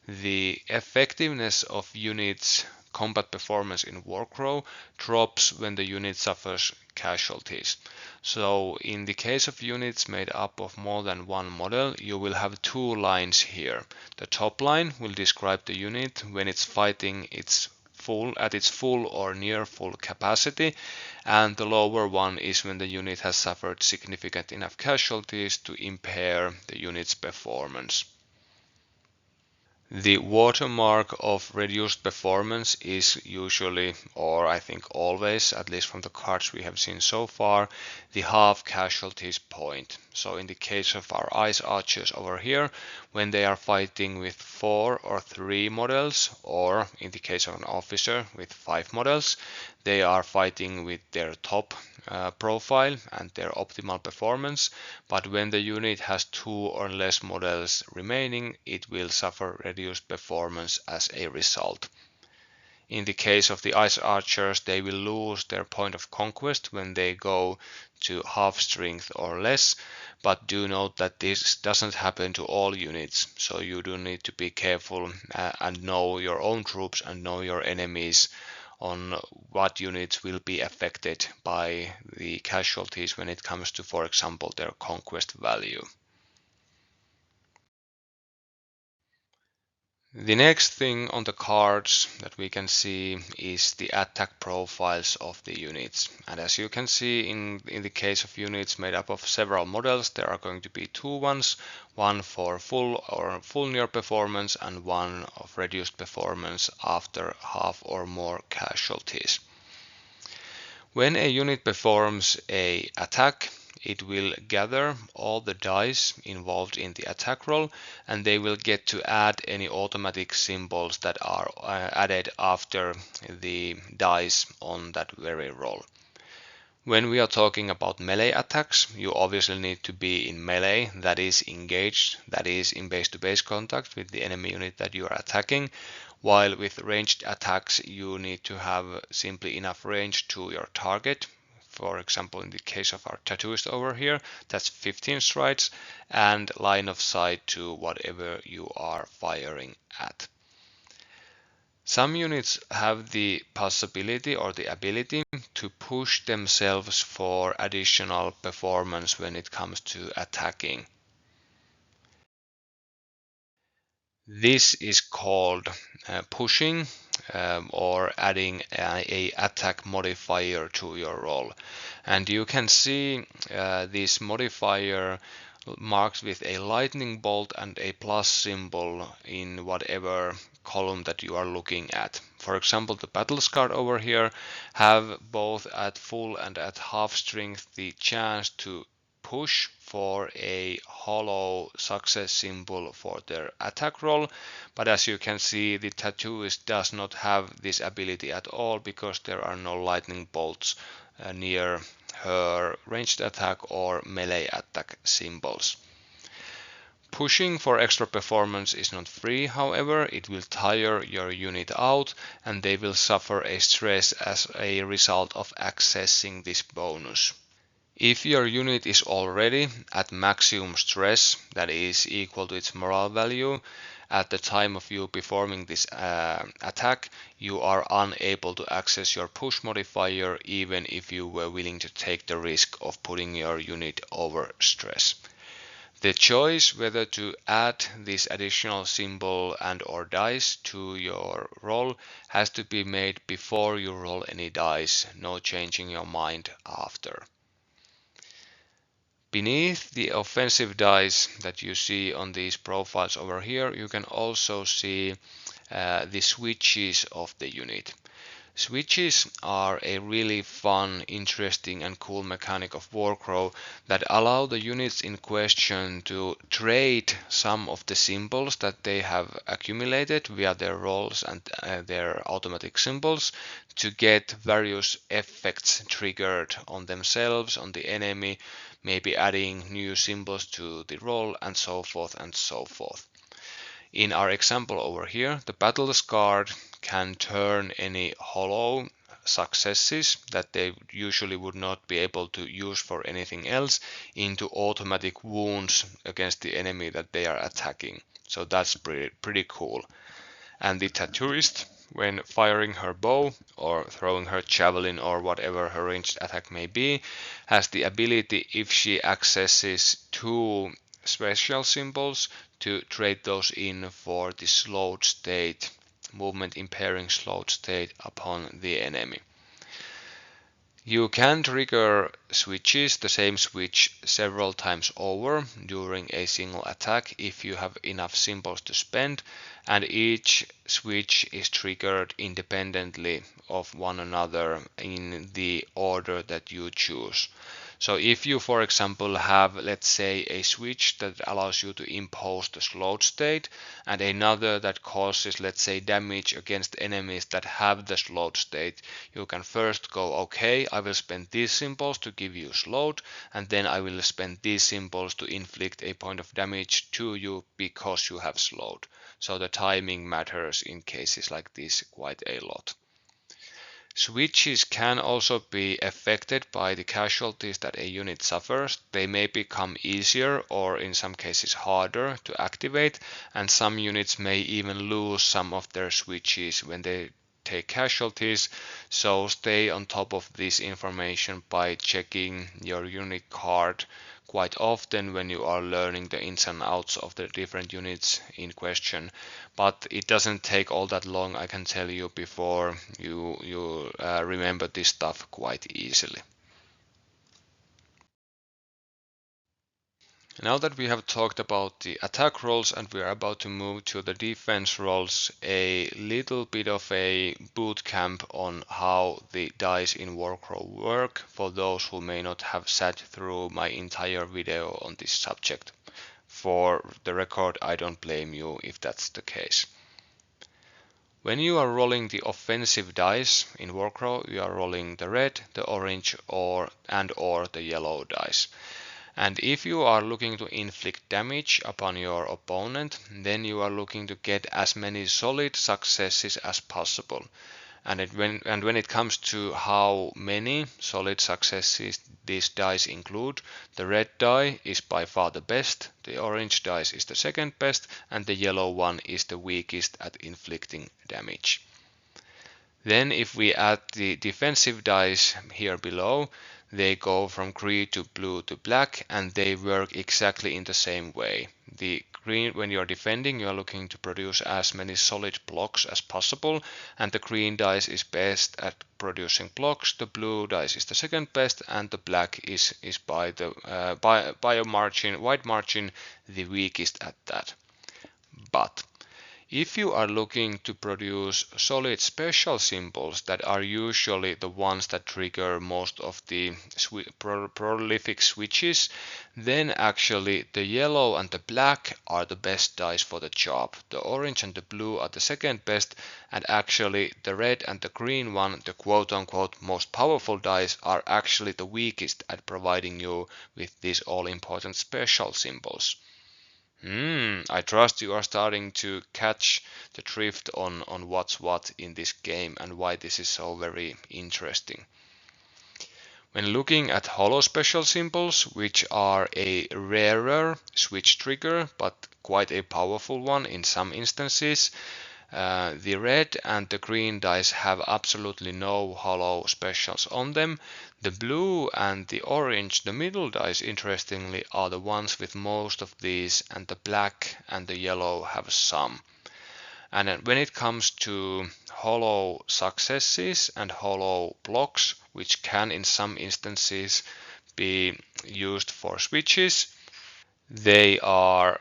the effectiveness of units' combat performance in Warcrow drops when the unit suffers casualties. So in the case of units made up of more than one model, you will have 2 lines here. The top line will describe the unit when it's fighting at its full or near full capacity, and the lower one is when the unit has suffered significant enough casualties to impair the unit's performance. The watermark of reduced performance is usually, or I think always, at least from the cards we have seen so far, the half casualties point. So in the case of our ice archers over here, when they are fighting with 4 or 3 models, or in the case of an officer with 5 models, they are fighting with their top profile and their optimal performance, but when the unit has 2 or less models remaining, it will suffer reduced performance as a result. In the case of the ice archers, they will lose their point of conquest when they go to half strength or less, but do note that this doesn't happen to all units, so you do need to be careful and know your own troops and know your enemies on what units will be affected by the casualties when it comes to, for example, their conquest value. The next thing on the cards that we can see is the attack profiles of the units. And as you can see in the case of units made up of several models, there are going to be 2 ones, one for full or full near performance and one of reduced performance after half or more casualties. When a unit performs an attack, it will gather all the dice involved in the attack roll, and they will get to add any automatic symbols that are added after the dice on that very roll. When we are talking about melee attacks, you obviously need to be in melee, that is engaged, that is in base-to-base contact with the enemy unit that you are attacking, while with ranged attacks you need to have simply enough range to your target. For example, in the case of our tattooist over here, that's 15 strides, and line of sight to whatever you are firing at. Some units have the possibility or the ability to push themselves for additional performance when it comes to attacking. This is called pushing or adding a attack modifier to your roll. And you can see this modifier marked with a lightning bolt and a plus symbol in whatever column that you are looking at. For example, the battle scarred over here have both at full and at half strength the chance to push for a hollow success symbol for their attack roll, but as you can see, the tattooist does not have this ability at all because there are no lightning bolts near her ranged attack or melee attack symbols. Pushing for extra performance is not free, however, it will tire your unit out and they will suffer a stress as a result of accessing this bonus. If your unit is already at maximum stress, that is equal to its morale value, at the time of you performing this attack, you are unable to access your push modifier even if you were willing to take the risk of putting your unit over stress. The choice whether to add this additional symbol and or dice to your roll has to be made before you roll any dice, no changing your mind after. Beneath the offensive dice that you see on these profiles over here, you can also see the switches of the unit. Switches are a really fun, interesting and cool mechanic of Warcrow that allow the units in question to trade some of the symbols that they have accumulated via their rolls and their automatic symbols to get various effects triggered on themselves, on the enemy, maybe adding new symbols to the roll and so forth and so forth. In our example over here, the battle scarred can turn any hollow successes that they usually would not be able to use for anything else into automatic wounds against the enemy that they are attacking. So that's pretty cool. And the tattooist, when firing her bow or throwing her javelin or whatever her ranged attack may be, has the ability, if she accesses two special symbols, to trade those in for the slowed state, movement impairing slowed state upon the enemy. You can trigger switches, the same switch, several times over during a single attack if you have enough symbols to spend, and each switch is triggered independently of one another in the order that you choose. So if you, for example, have, let's say, a switch that allows you to impose the slowed state and another that causes, let's say, damage against enemies that have the slowed state, you can first go, okay, I will spend these symbols to give you slowed, and then I will spend these symbols to inflict a point of damage to you because you have slowed. So the timing matters in cases like this quite a lot. Switches can also be affected by the casualties that a unit suffers. They may become easier or in some cases harder to activate, and some units may even lose some of their switches when they take casualties. So stay on top of this information by checking your unit card quite often when you are learning the ins and outs of the different units in question. But it doesn't take all that long, I can tell you, before you remember this stuff quite easily. Now that we have talked about the attack rolls and we are about to move to the defense rolls, a little bit of a boot camp on how the dice in Warcrow work for those who may not have sat through my entire video on this subject. For the record, I don't blame you if that's the case. When you are rolling the offensive dice in Warcrow, you are rolling the red, the orange, or the yellow dice. And if you are looking to inflict damage upon your opponent, then you are looking to get as many solid successes as possible. And when it comes to how many solid successes these dice include, the red die is by far the best, the orange dice is the second best, and the yellow one is the weakest at inflicting damage. Then if we add the defensive dice here below, they go from green to blue to black, and they work exactly in the same way. The green, when you're defending, you're looking to produce as many solid blocks as possible, and the green dice is best at producing blocks, the blue dice is the second best, and the black is by a margin, wide margin, the weakest at that. But if you are looking to produce solid special symbols that are usually the ones that trigger most of the prolific switches, then actually the yellow and the black are the best dice for the job. The orange and the blue are the second best, and actually the red and the green one, the quote-unquote most powerful dice, are actually the weakest at providing you with these all-important special symbols. I trust you are starting to catch the drift on what's what in this game and why this is so very interesting. When looking at holo special symbols, which are a rarer switch trigger but quite a powerful one in some instances, the red and the green dice have absolutely no holo specials on them. The blue and the orange, the middle dice, interestingly, are the ones with most of these, and the black and the yellow have some. And then when it comes to holo successes and holo blocks, which can in some instances be used for switches, they are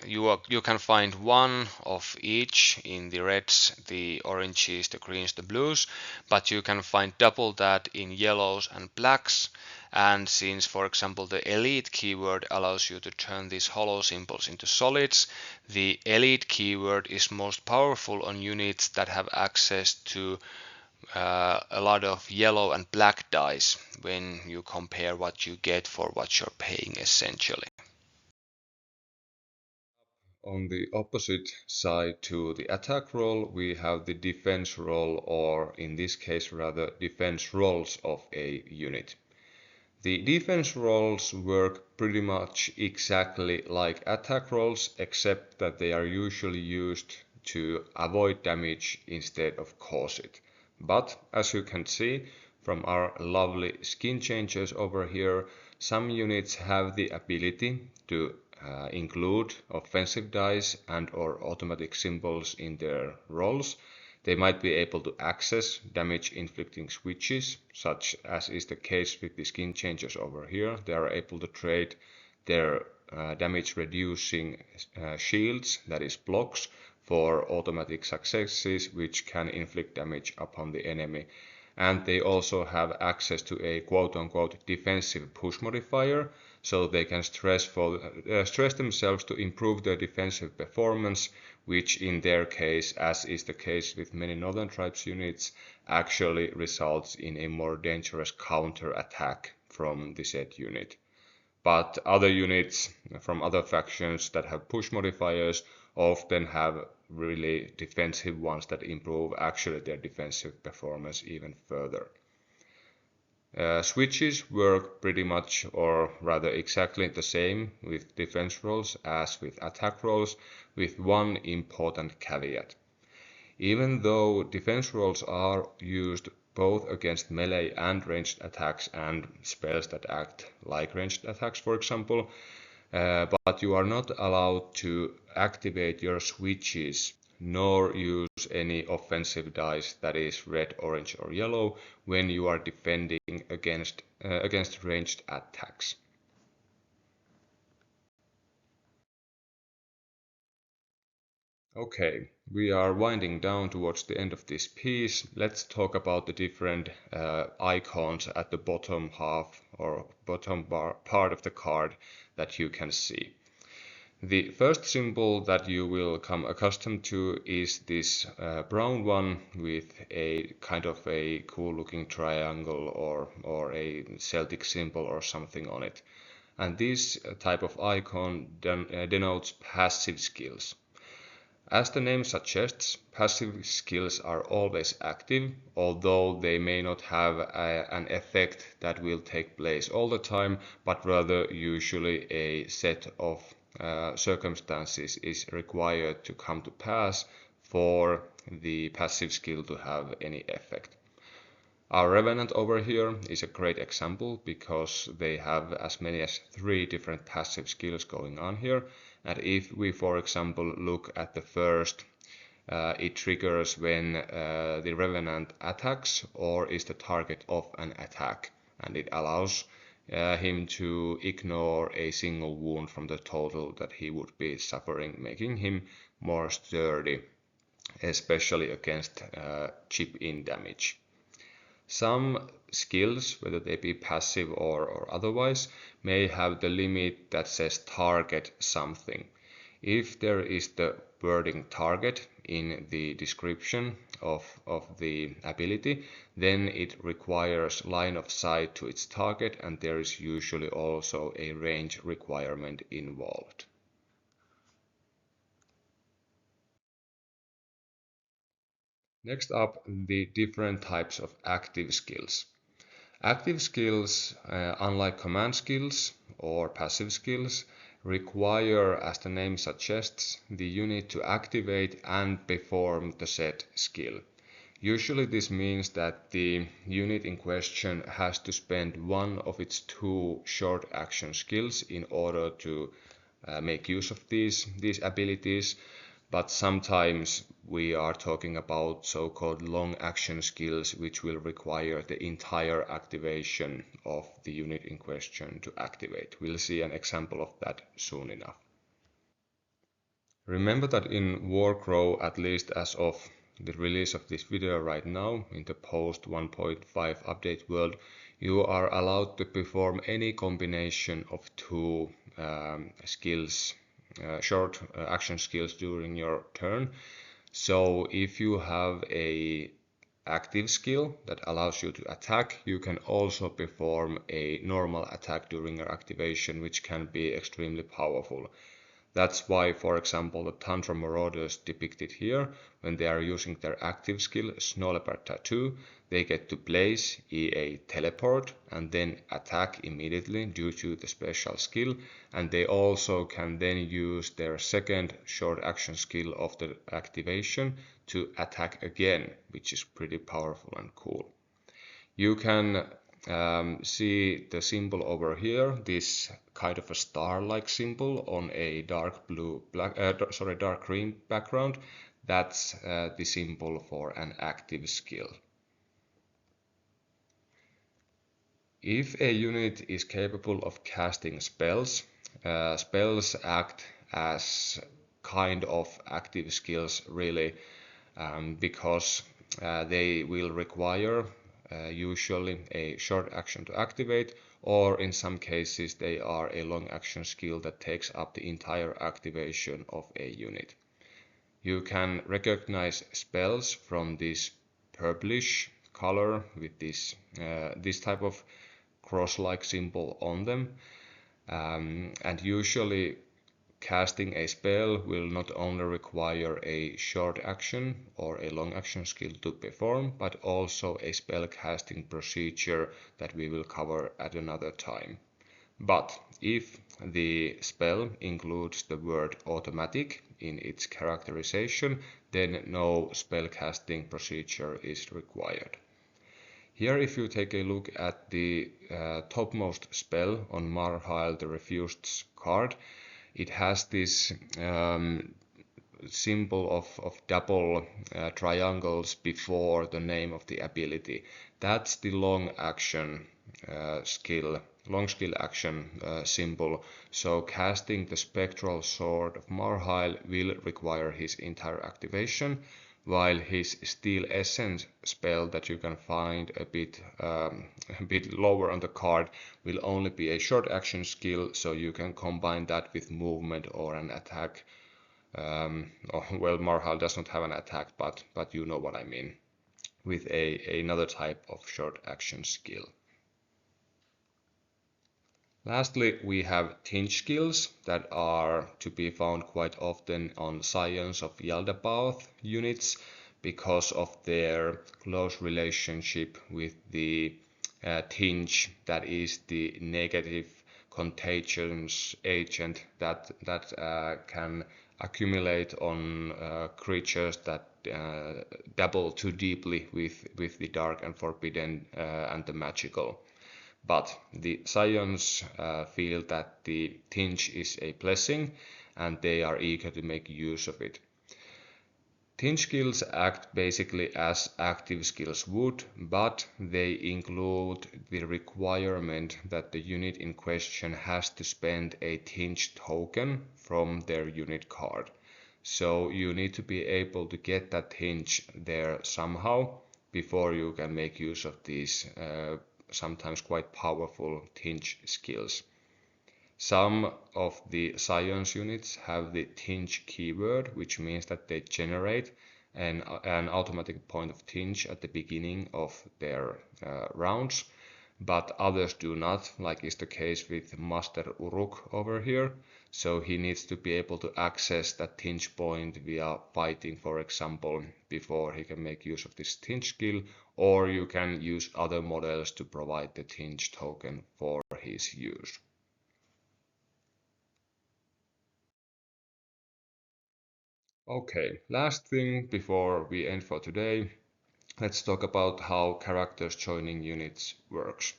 you can find one of each in the reds, the oranges, the greens, the blues, but you can find double that in yellows and blacks. And since, for example, the elite keyword allows you to turn these holo symbols into solids, the elite keyword is most powerful on units that have access to a lot of yellow and black dice when you compare what you get for what you're paying essentially. On the opposite side to the attack roll, we have the defense roll, or in this case rather defense rolls of a unit. The defense rolls work pretty much exactly like attack rolls, except that they are usually used to avoid damage instead of cause it. But as you can see from our lovely skin changes over here, some units have the ability to include offensive dice and or automatic symbols in their rolls. They might be able to access damage inflicting switches, such as is the case with the skin changes over here. They are able to trade their damage reducing shields, that is blocks, for automatic successes which can inflict damage upon the enemy. And they also have access to a quote-unquote defensive push modifier, so they can stress themselves to improve their defensive performance, which in their case, as is the case with many Northern Tribes units, actually results in a more dangerous counter attack from the said unit. But other units from other factions that have push modifiers often have really defensive ones that improve actually their defensive performance even further. Switches work pretty much, or rather exactly the same with defense rolls as with attack rolls, with one important caveat. Even though defense rolls are used both against melee and ranged attacks and spells that act like ranged attacks, for example, but you are not allowed to activate your switches nor use any offensive dice, that is red, orange or yellow, when you are defending against ranged attacks. Okay, we are winding down towards the end of this piece. Let's talk about the different icons at the bottom half or part of the card that you can see. The first symbol that you will come accustomed to is this brown one with a kind of a cool looking triangle or a Celtic symbol or something on it. And this type of icon denotes passive skills. As the name suggests, passive skills are always active, although they may not have an effect that will take place all the time, but rather usually a set of circumstances is required to come to pass for the passive skill to have any effect. Our Revenant over here is a great example because they have as many as 3 different passive skills going on here. And if we, for example, look at the first, it triggers when the Revenant attacks or is the target of an attack, and it allows him to ignore a single wound from the total that he would be suffering, making him more sturdy, especially against chip-in damage. Some skills, whether they be passive or otherwise, may have the limit that says target something. If there is the wording target in the description of the ability, then it requires line of sight to its target, and there is usually also a range requirement involved. Next up, the different types of active skills. Active skills, unlike command skills or passive skills, require, as the name suggests, the unit to activate and perform the said skill. Usually this means that the unit in question has to spend one of its two short action skills in order to make use of these abilities, but sometimes we are talking about so-called long action skills which will require the entire activation of the unit in question to activate. We'll see an example of that soon enough. Remember that in Warcrow, at least as of the release of this video right now, in the post 1.5 update world, you are allowed to perform any combination of two skills, short action skills during your turn. So if you have a active skill that allows you to attack, you can also perform a normal attack during your activation, which can be extremely powerful. That's why, for example, the Tundra Marauders depicted here, when they are using their active skill, Snow Leopard Tattoo, they get to place EA Teleport and then attack immediately due to the special skill, and they also can then use their second short action skill of the activation to attack again, which is pretty powerful and cool. You can see the symbol over here, this kind of a star-like symbol on a dark green background. That's the symbol for an active skill. If a unit is capable of casting spells, spells act as kind of active skills really, because they will require usually a short action to activate, or in some cases they are a long action skill that takes up the entire activation of a unit. You can recognize spells from this purplish color with this type of cross-like symbol on them, and usually casting a spell will not only require a short action or a long action skill to perform, but also a spell casting procedure that we will cover at another time. But if the spell includes the word automatic in its characterization, then no spell casting procedure is required. Here, if you take a look at the topmost spell on Marhail the Refused card, it has this symbol of double triangles before the name of the ability. That's the long action skill action symbol. So casting the Spectral Sword of Marhail will require his entire activation, while his Steel Essence spell that you can find a bit lower on the card will only be a short action skill, so you can combine that with movement or an attack. Well, Marhail does not have an attack, but you know what I mean, with another type of short action skill. Lastly, we have tinge skills that are to be found quite often on Scions of Yaldabaoth units because of their close relationship with the tinge, that is the negative contagious agent that can accumulate on creatures that dabble too deeply with the dark and forbidden and the magical. But the Scions feel that the tinge is a blessing and they are eager to make use of it. Tinge skills act basically as active skills would, but they include the requirement that the unit in question has to spend a tinge token from their unit card. So you need to be able to get that tinge there somehow before you can make use of these sometimes quite powerful tinge skills. Some of the Scions units have the tinge keyword, which means that they generate an automatic point of tinge at the beginning of their rounds, but others do not, like is the case with Master Uruk over here. So he needs to be able to access that tinge point via fighting, for example, before he can make use of this tinge skill, or you can use other models to provide the tinge token for his use. Okay, last thing before we end for today, let's talk about how characters joining units works.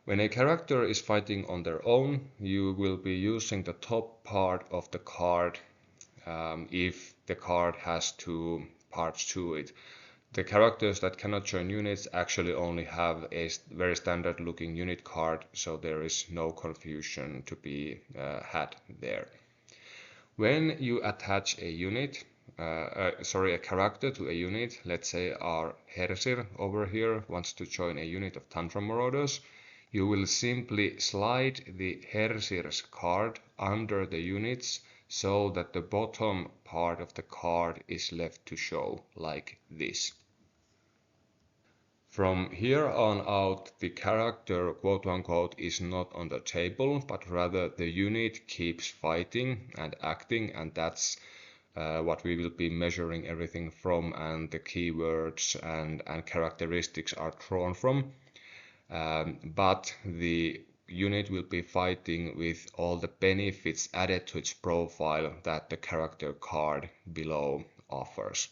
When a character is fighting on their own, you will be using the top part of the card if the card has two parts to it. The characters that cannot join units actually only have a very standard looking unit card, so there is no confusion to be had there. When you attach a a character to a unit, let's say our Hersir over here wants to join a unit of Tantrum Marauders, you will simply slide the Hersir's card under the units so that the bottom part of the card is left to show like this. From here on out, the character quote unquote is not on the table, but rather the unit keeps fighting and acting, and that's what we will be measuring everything from, and the keywords and characteristics are drawn from. But the unit will be fighting with all the benefits added to its profile that the character card below offers.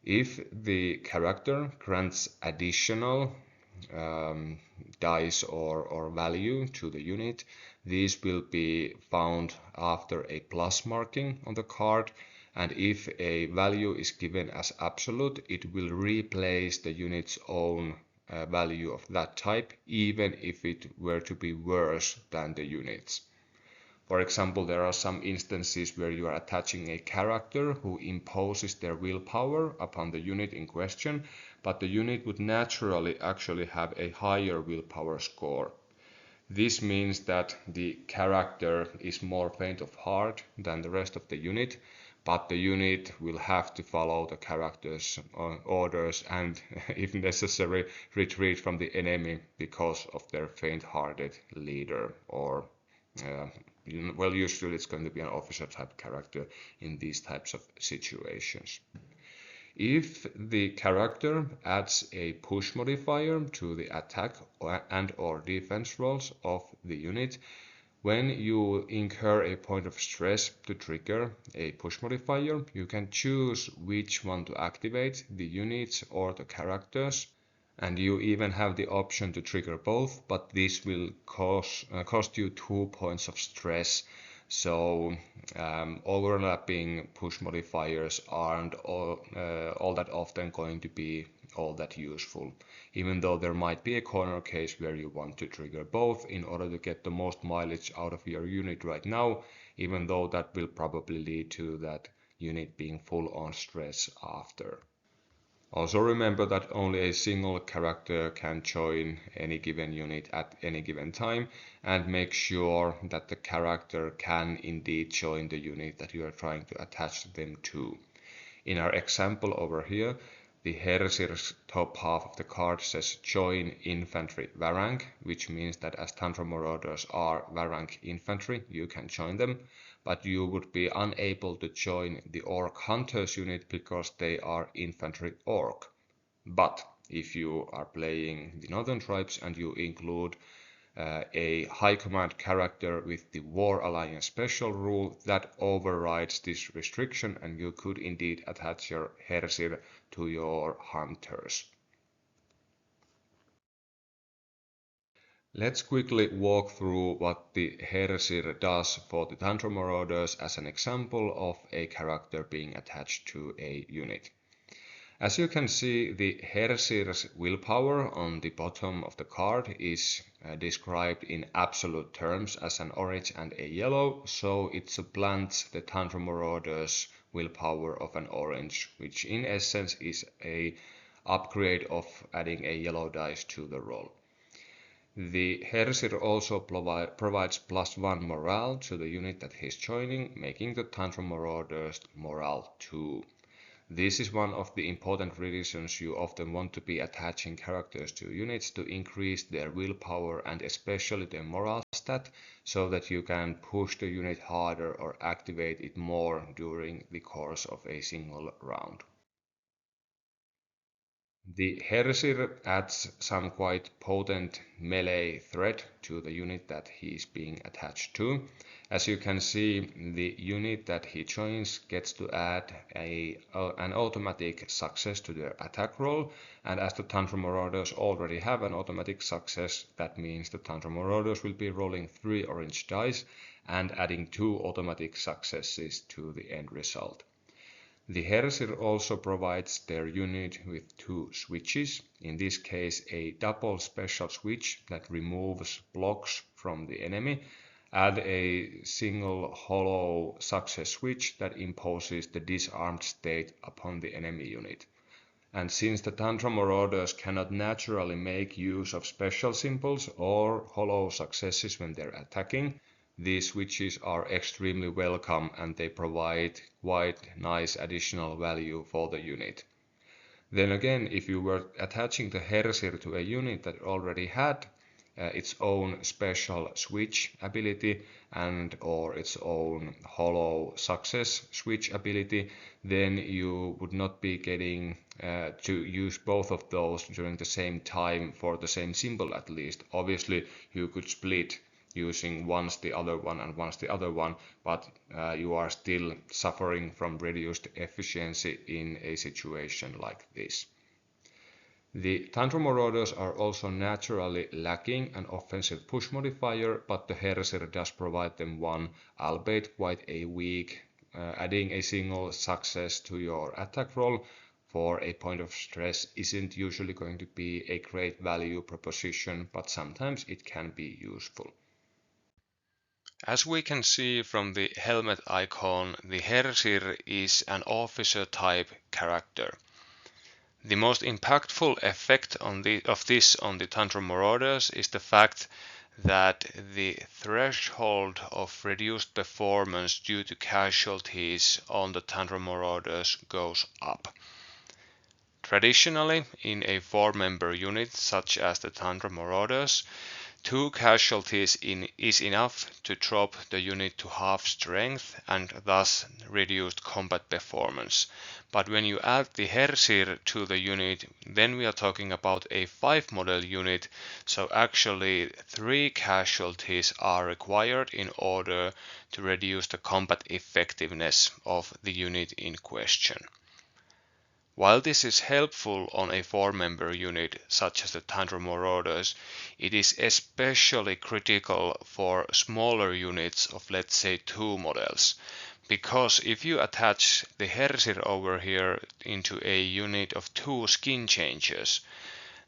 If the character grants additional dice or value to the unit, these will be found after a plus marking on the card, and if a value is given as absolute, it will replace the unit's own value of that type, even if it were to be worse than the unit's. For example, there are some instances where you are attaching a character who imposes their willpower upon the unit in question, but the unit would naturally actually have a higher willpower score. This means that the character is more faint of heart than the rest of the unit, but the unit will have to follow the character's orders and, if necessary, retreat from the enemy because of their faint-hearted leader, or well, usually it's going to be an officer type character in these types of situations. If the character adds a push modifier to the attack and/or defense rolls of the unit, when you incur a point of stress to trigger a push modifier, you can choose which one to activate, the units or the characters. And you even have the option to trigger both, but this will cost you 2 points of stress. So overlapping push modifiers aren't all that often going to be all that useful, even though there might be a corner case where you want to trigger both in order to get the most mileage out of your unit right now, even though that will probably lead to that unit being full on stress after. Also remember that only a single character can join any given unit at any given time, and make sure that the character can indeed join the unit that you are trying to attach them to. In our example over here, the Hersir's top half of the card says join infantry Varang, which means that as Tantrum Marauders are Varang infantry, you can join them, but you would be unable to join the Orc Hunters unit because they are infantry Orc. But if you are playing the Northern Tribes and you include a high command character with the War Alliance special rule, that overrides this restriction, and you could indeed attach your Hersir to your hunters. Let's quickly walk through what the Hersir does for the Tantrum Marauders as an example of a character being attached to a unit. As you can see, the Hersir's willpower on the bottom of the card is described in absolute terms as an orange and a yellow, so it supplants the Tantrum Marauders' willpower of an orange, which in essence is a upgrade of adding a yellow dice to the roll. The Hersir also provides +1 morale to the unit that he's joining, making the Tantrum Marauders morale 2. This is one of the important reasons you often want to be attaching characters to units to increase their willpower and especially their morale stat, so that you can push the unit harder or activate it more during the course of a single round. The Hersir adds some quite potent melee threat to the unit that he is being attached to. As you can see, the unit that he joins gets to add an automatic success to their attack roll, and as the Tundra Marauders already have an automatic success, that means the Tundra Marauders will be rolling 3 orange dice and adding 2 automatic successes to the end result. The Hersir also provides their unit with 2 switches, in this case a double special switch that removes blocks from the enemy, and a single hollow success switch that imposes the disarmed state upon the enemy unit. And since the Tundra Marauders cannot naturally make use of special symbols or hollow successes when they're attacking, these switches are extremely welcome and they provide quite nice additional value for the unit. Then again, if you were attaching the Hersir to a unit that already had its own special switch ability and or its own hollow success switch ability, then you would not be getting to use both of those during the same time for the same symbol at least. Obviously you could split using once the other one and once the other one, but you are still suffering from reduced efficiency in a situation like this. The Tundra Marauders are also naturally lacking an offensive push modifier, but the Hersir does provide them one, albeit quite a weak. Adding a single success to your attack roll for a point of stress isn't usually going to be a great value proposition, but sometimes it can be useful. As we can see from the helmet icon, the Hersir is an officer type character. The most impactful effect of this on the Tundra Marauders is the fact that the threshold of reduced performance due to casualties on the Tundra Marauders goes up. Traditionally, in a 4-member unit such as the Tundra Marauders, 2 casualties is enough to drop the unit to half strength and thus reduced combat performance. But when you add the Hersir to the unit, then we are talking about a 5-model unit, so actually 3 casualties are required in order to reduce the combat effectiveness of the unit in question. While this is helpful on a 4-member unit such as the Tundra Marauders, it is especially critical for smaller units of, let's say, 2 models. Because if you attach the Hersir over here into a unit of 2 skin changers,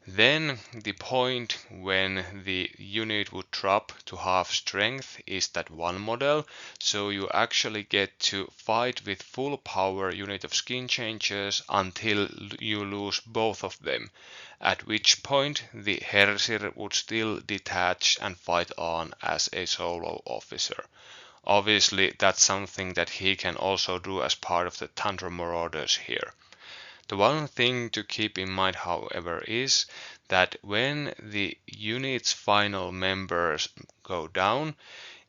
then the point when the unit would drop to half strength is that 1 model, so you actually get to fight with full power unit of skin changers until you lose both of them, at which point the Hersir would still detach and fight on as a solo officer. Obviously that's something that he can also do as part of the Tundra Marauders here. The one thing to keep in mind, however, is that when the unit's final members go down,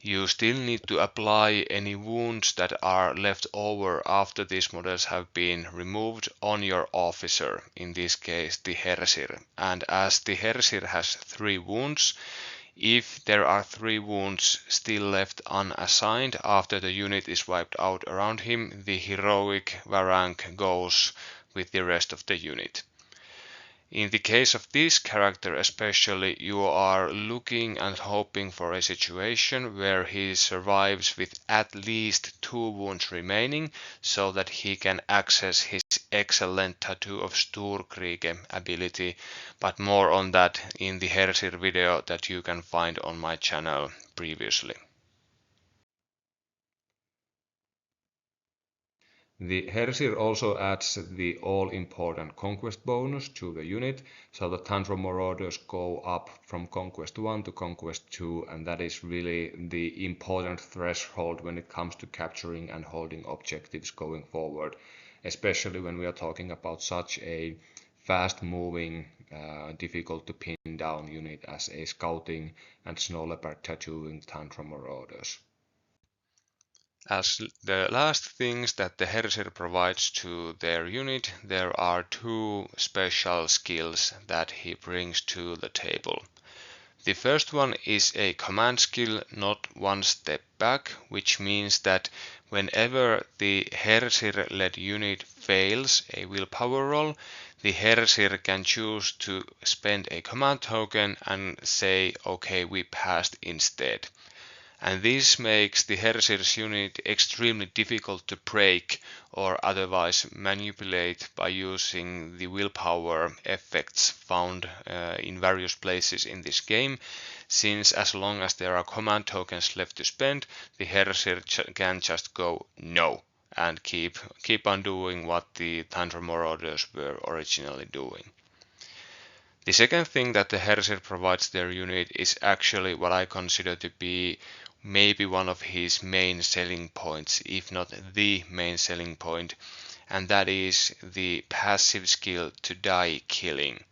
you still need to apply any wounds that are left over after these models have been removed on your officer, in this case the Hersir. And as the Hersir has 3 wounds, if there are 3 wounds still left unassigned after the unit is wiped out around him, the heroic Varank goes with the rest of the unit. In the case of this character especially, you are looking and hoping for a situation where he survives with at least 2 wounds remaining, so that he can access his excellent Tattoo of Sturkriege ability, but more on that in the Hersir video that you can find on my channel previously. The Hersir also adds the all-important Conquest bonus to the unit, so the Tantrum Marauders go up from Conquest 1 to Conquest 2, and that is really the important threshold when it comes to capturing and holding objectives going forward, especially when we are talking about such a fast-moving, difficult to pin down unit as a Scouting and Snow Leopard tattooing Tantrum Marauders. As the last things that the Hersir provides to their unit, there are two special skills that he brings to the table. The first one is a command skill, not one step back, which means that whenever the Hersir-led unit fails a willpower roll, the Hersir can choose to spend a command token and say, okay, we passed instead. And this makes the Hersir's unit extremely difficult to break or otherwise manipulate by using the willpower effects found in various places in this game, since as long as there are command tokens left to spend, the Hersir can just go no and keep on doing what the Tantrum Marauders were originally doing. The second thing that the Hersir provides their unit is actually what I consider to be maybe one of his main selling points, if not the main selling point, and that is the passive skill to die killing.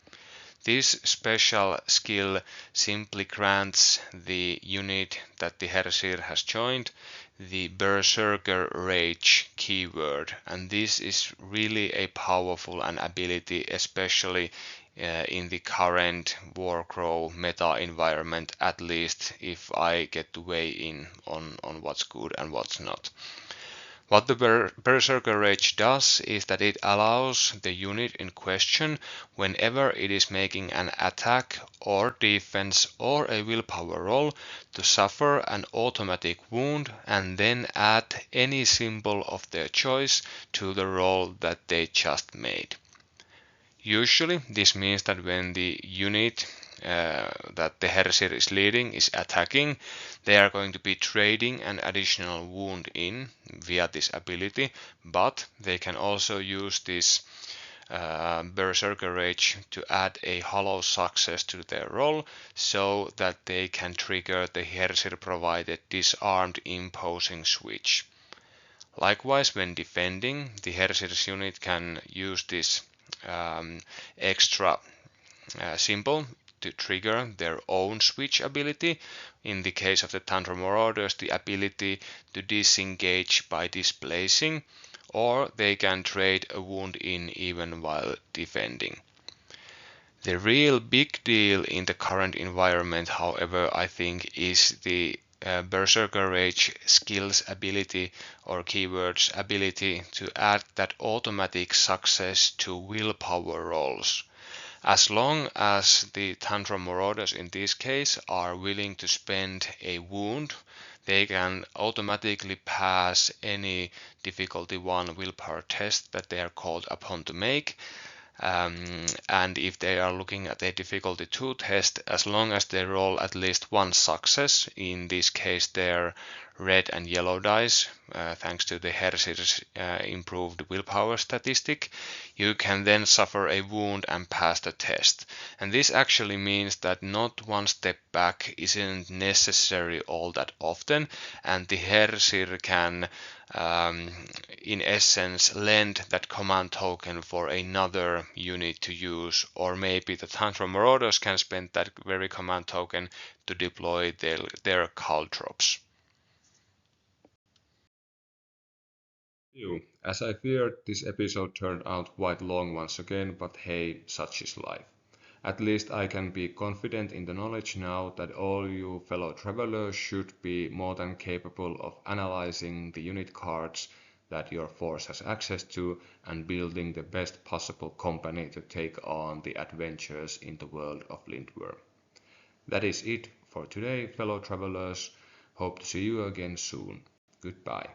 This special skill simply grants the unit that the Hersir has joined the Berserker Rage keyword, and this is really a powerful an ability, especially in the current Warcrow meta environment, at least if I get to weigh in on what's good and what's not. What the Berserker Rage does is that it allows the unit in question, whenever it is making an attack or defense or a willpower roll, to suffer an automatic wound and then add any symbol of their choice to the roll that they just made. Usually this means that when the unit that the Hersir is leading is attacking, they are going to be trading an additional wound in via this ability, but they can also use this Berserker Rage to add a hollow success to their roll so that they can trigger the Hersir provided disarmed imposing switch. Likewise, when defending, the Hersir's unit can use this extra symbol to trigger their own switch ability. In the case of the Tantrum Marauders, the ability to disengage by displacing, or they can trade a wound in even while defending. The real big deal in the current environment, however, I think is the Berserker Rage skills ability or keywords ability to add that automatic success to willpower rolls. As long as the Tantrum Marauders in this case are willing to spend a wound, they can automatically pass any difficulty 1 willpower test that they are called upon to make. And if they are looking at a difficulty 2 test, as long as they roll at least one success, in this case their red and yellow dice, thanks to the Hersir's improved willpower statistic, you can then suffer a wound and pass the test. And this actually means that not one step back isn't necessary all that often, and the Hersir can in essence lend that command token for another unit to use, or maybe the Tantrum Marauders can spend that very command token to deploy their caltrops. As I feared, this episode turned out quite long once again, but hey, such is life. At least I can be confident in the knowledge now that all you fellow travelers should be more than capable of analyzing the unit cards that your force has access to and building the best possible company to take on the adventures in the world of Lindwurm. That is it for today, fellow travelers. Hope to see you again soon. Goodbye.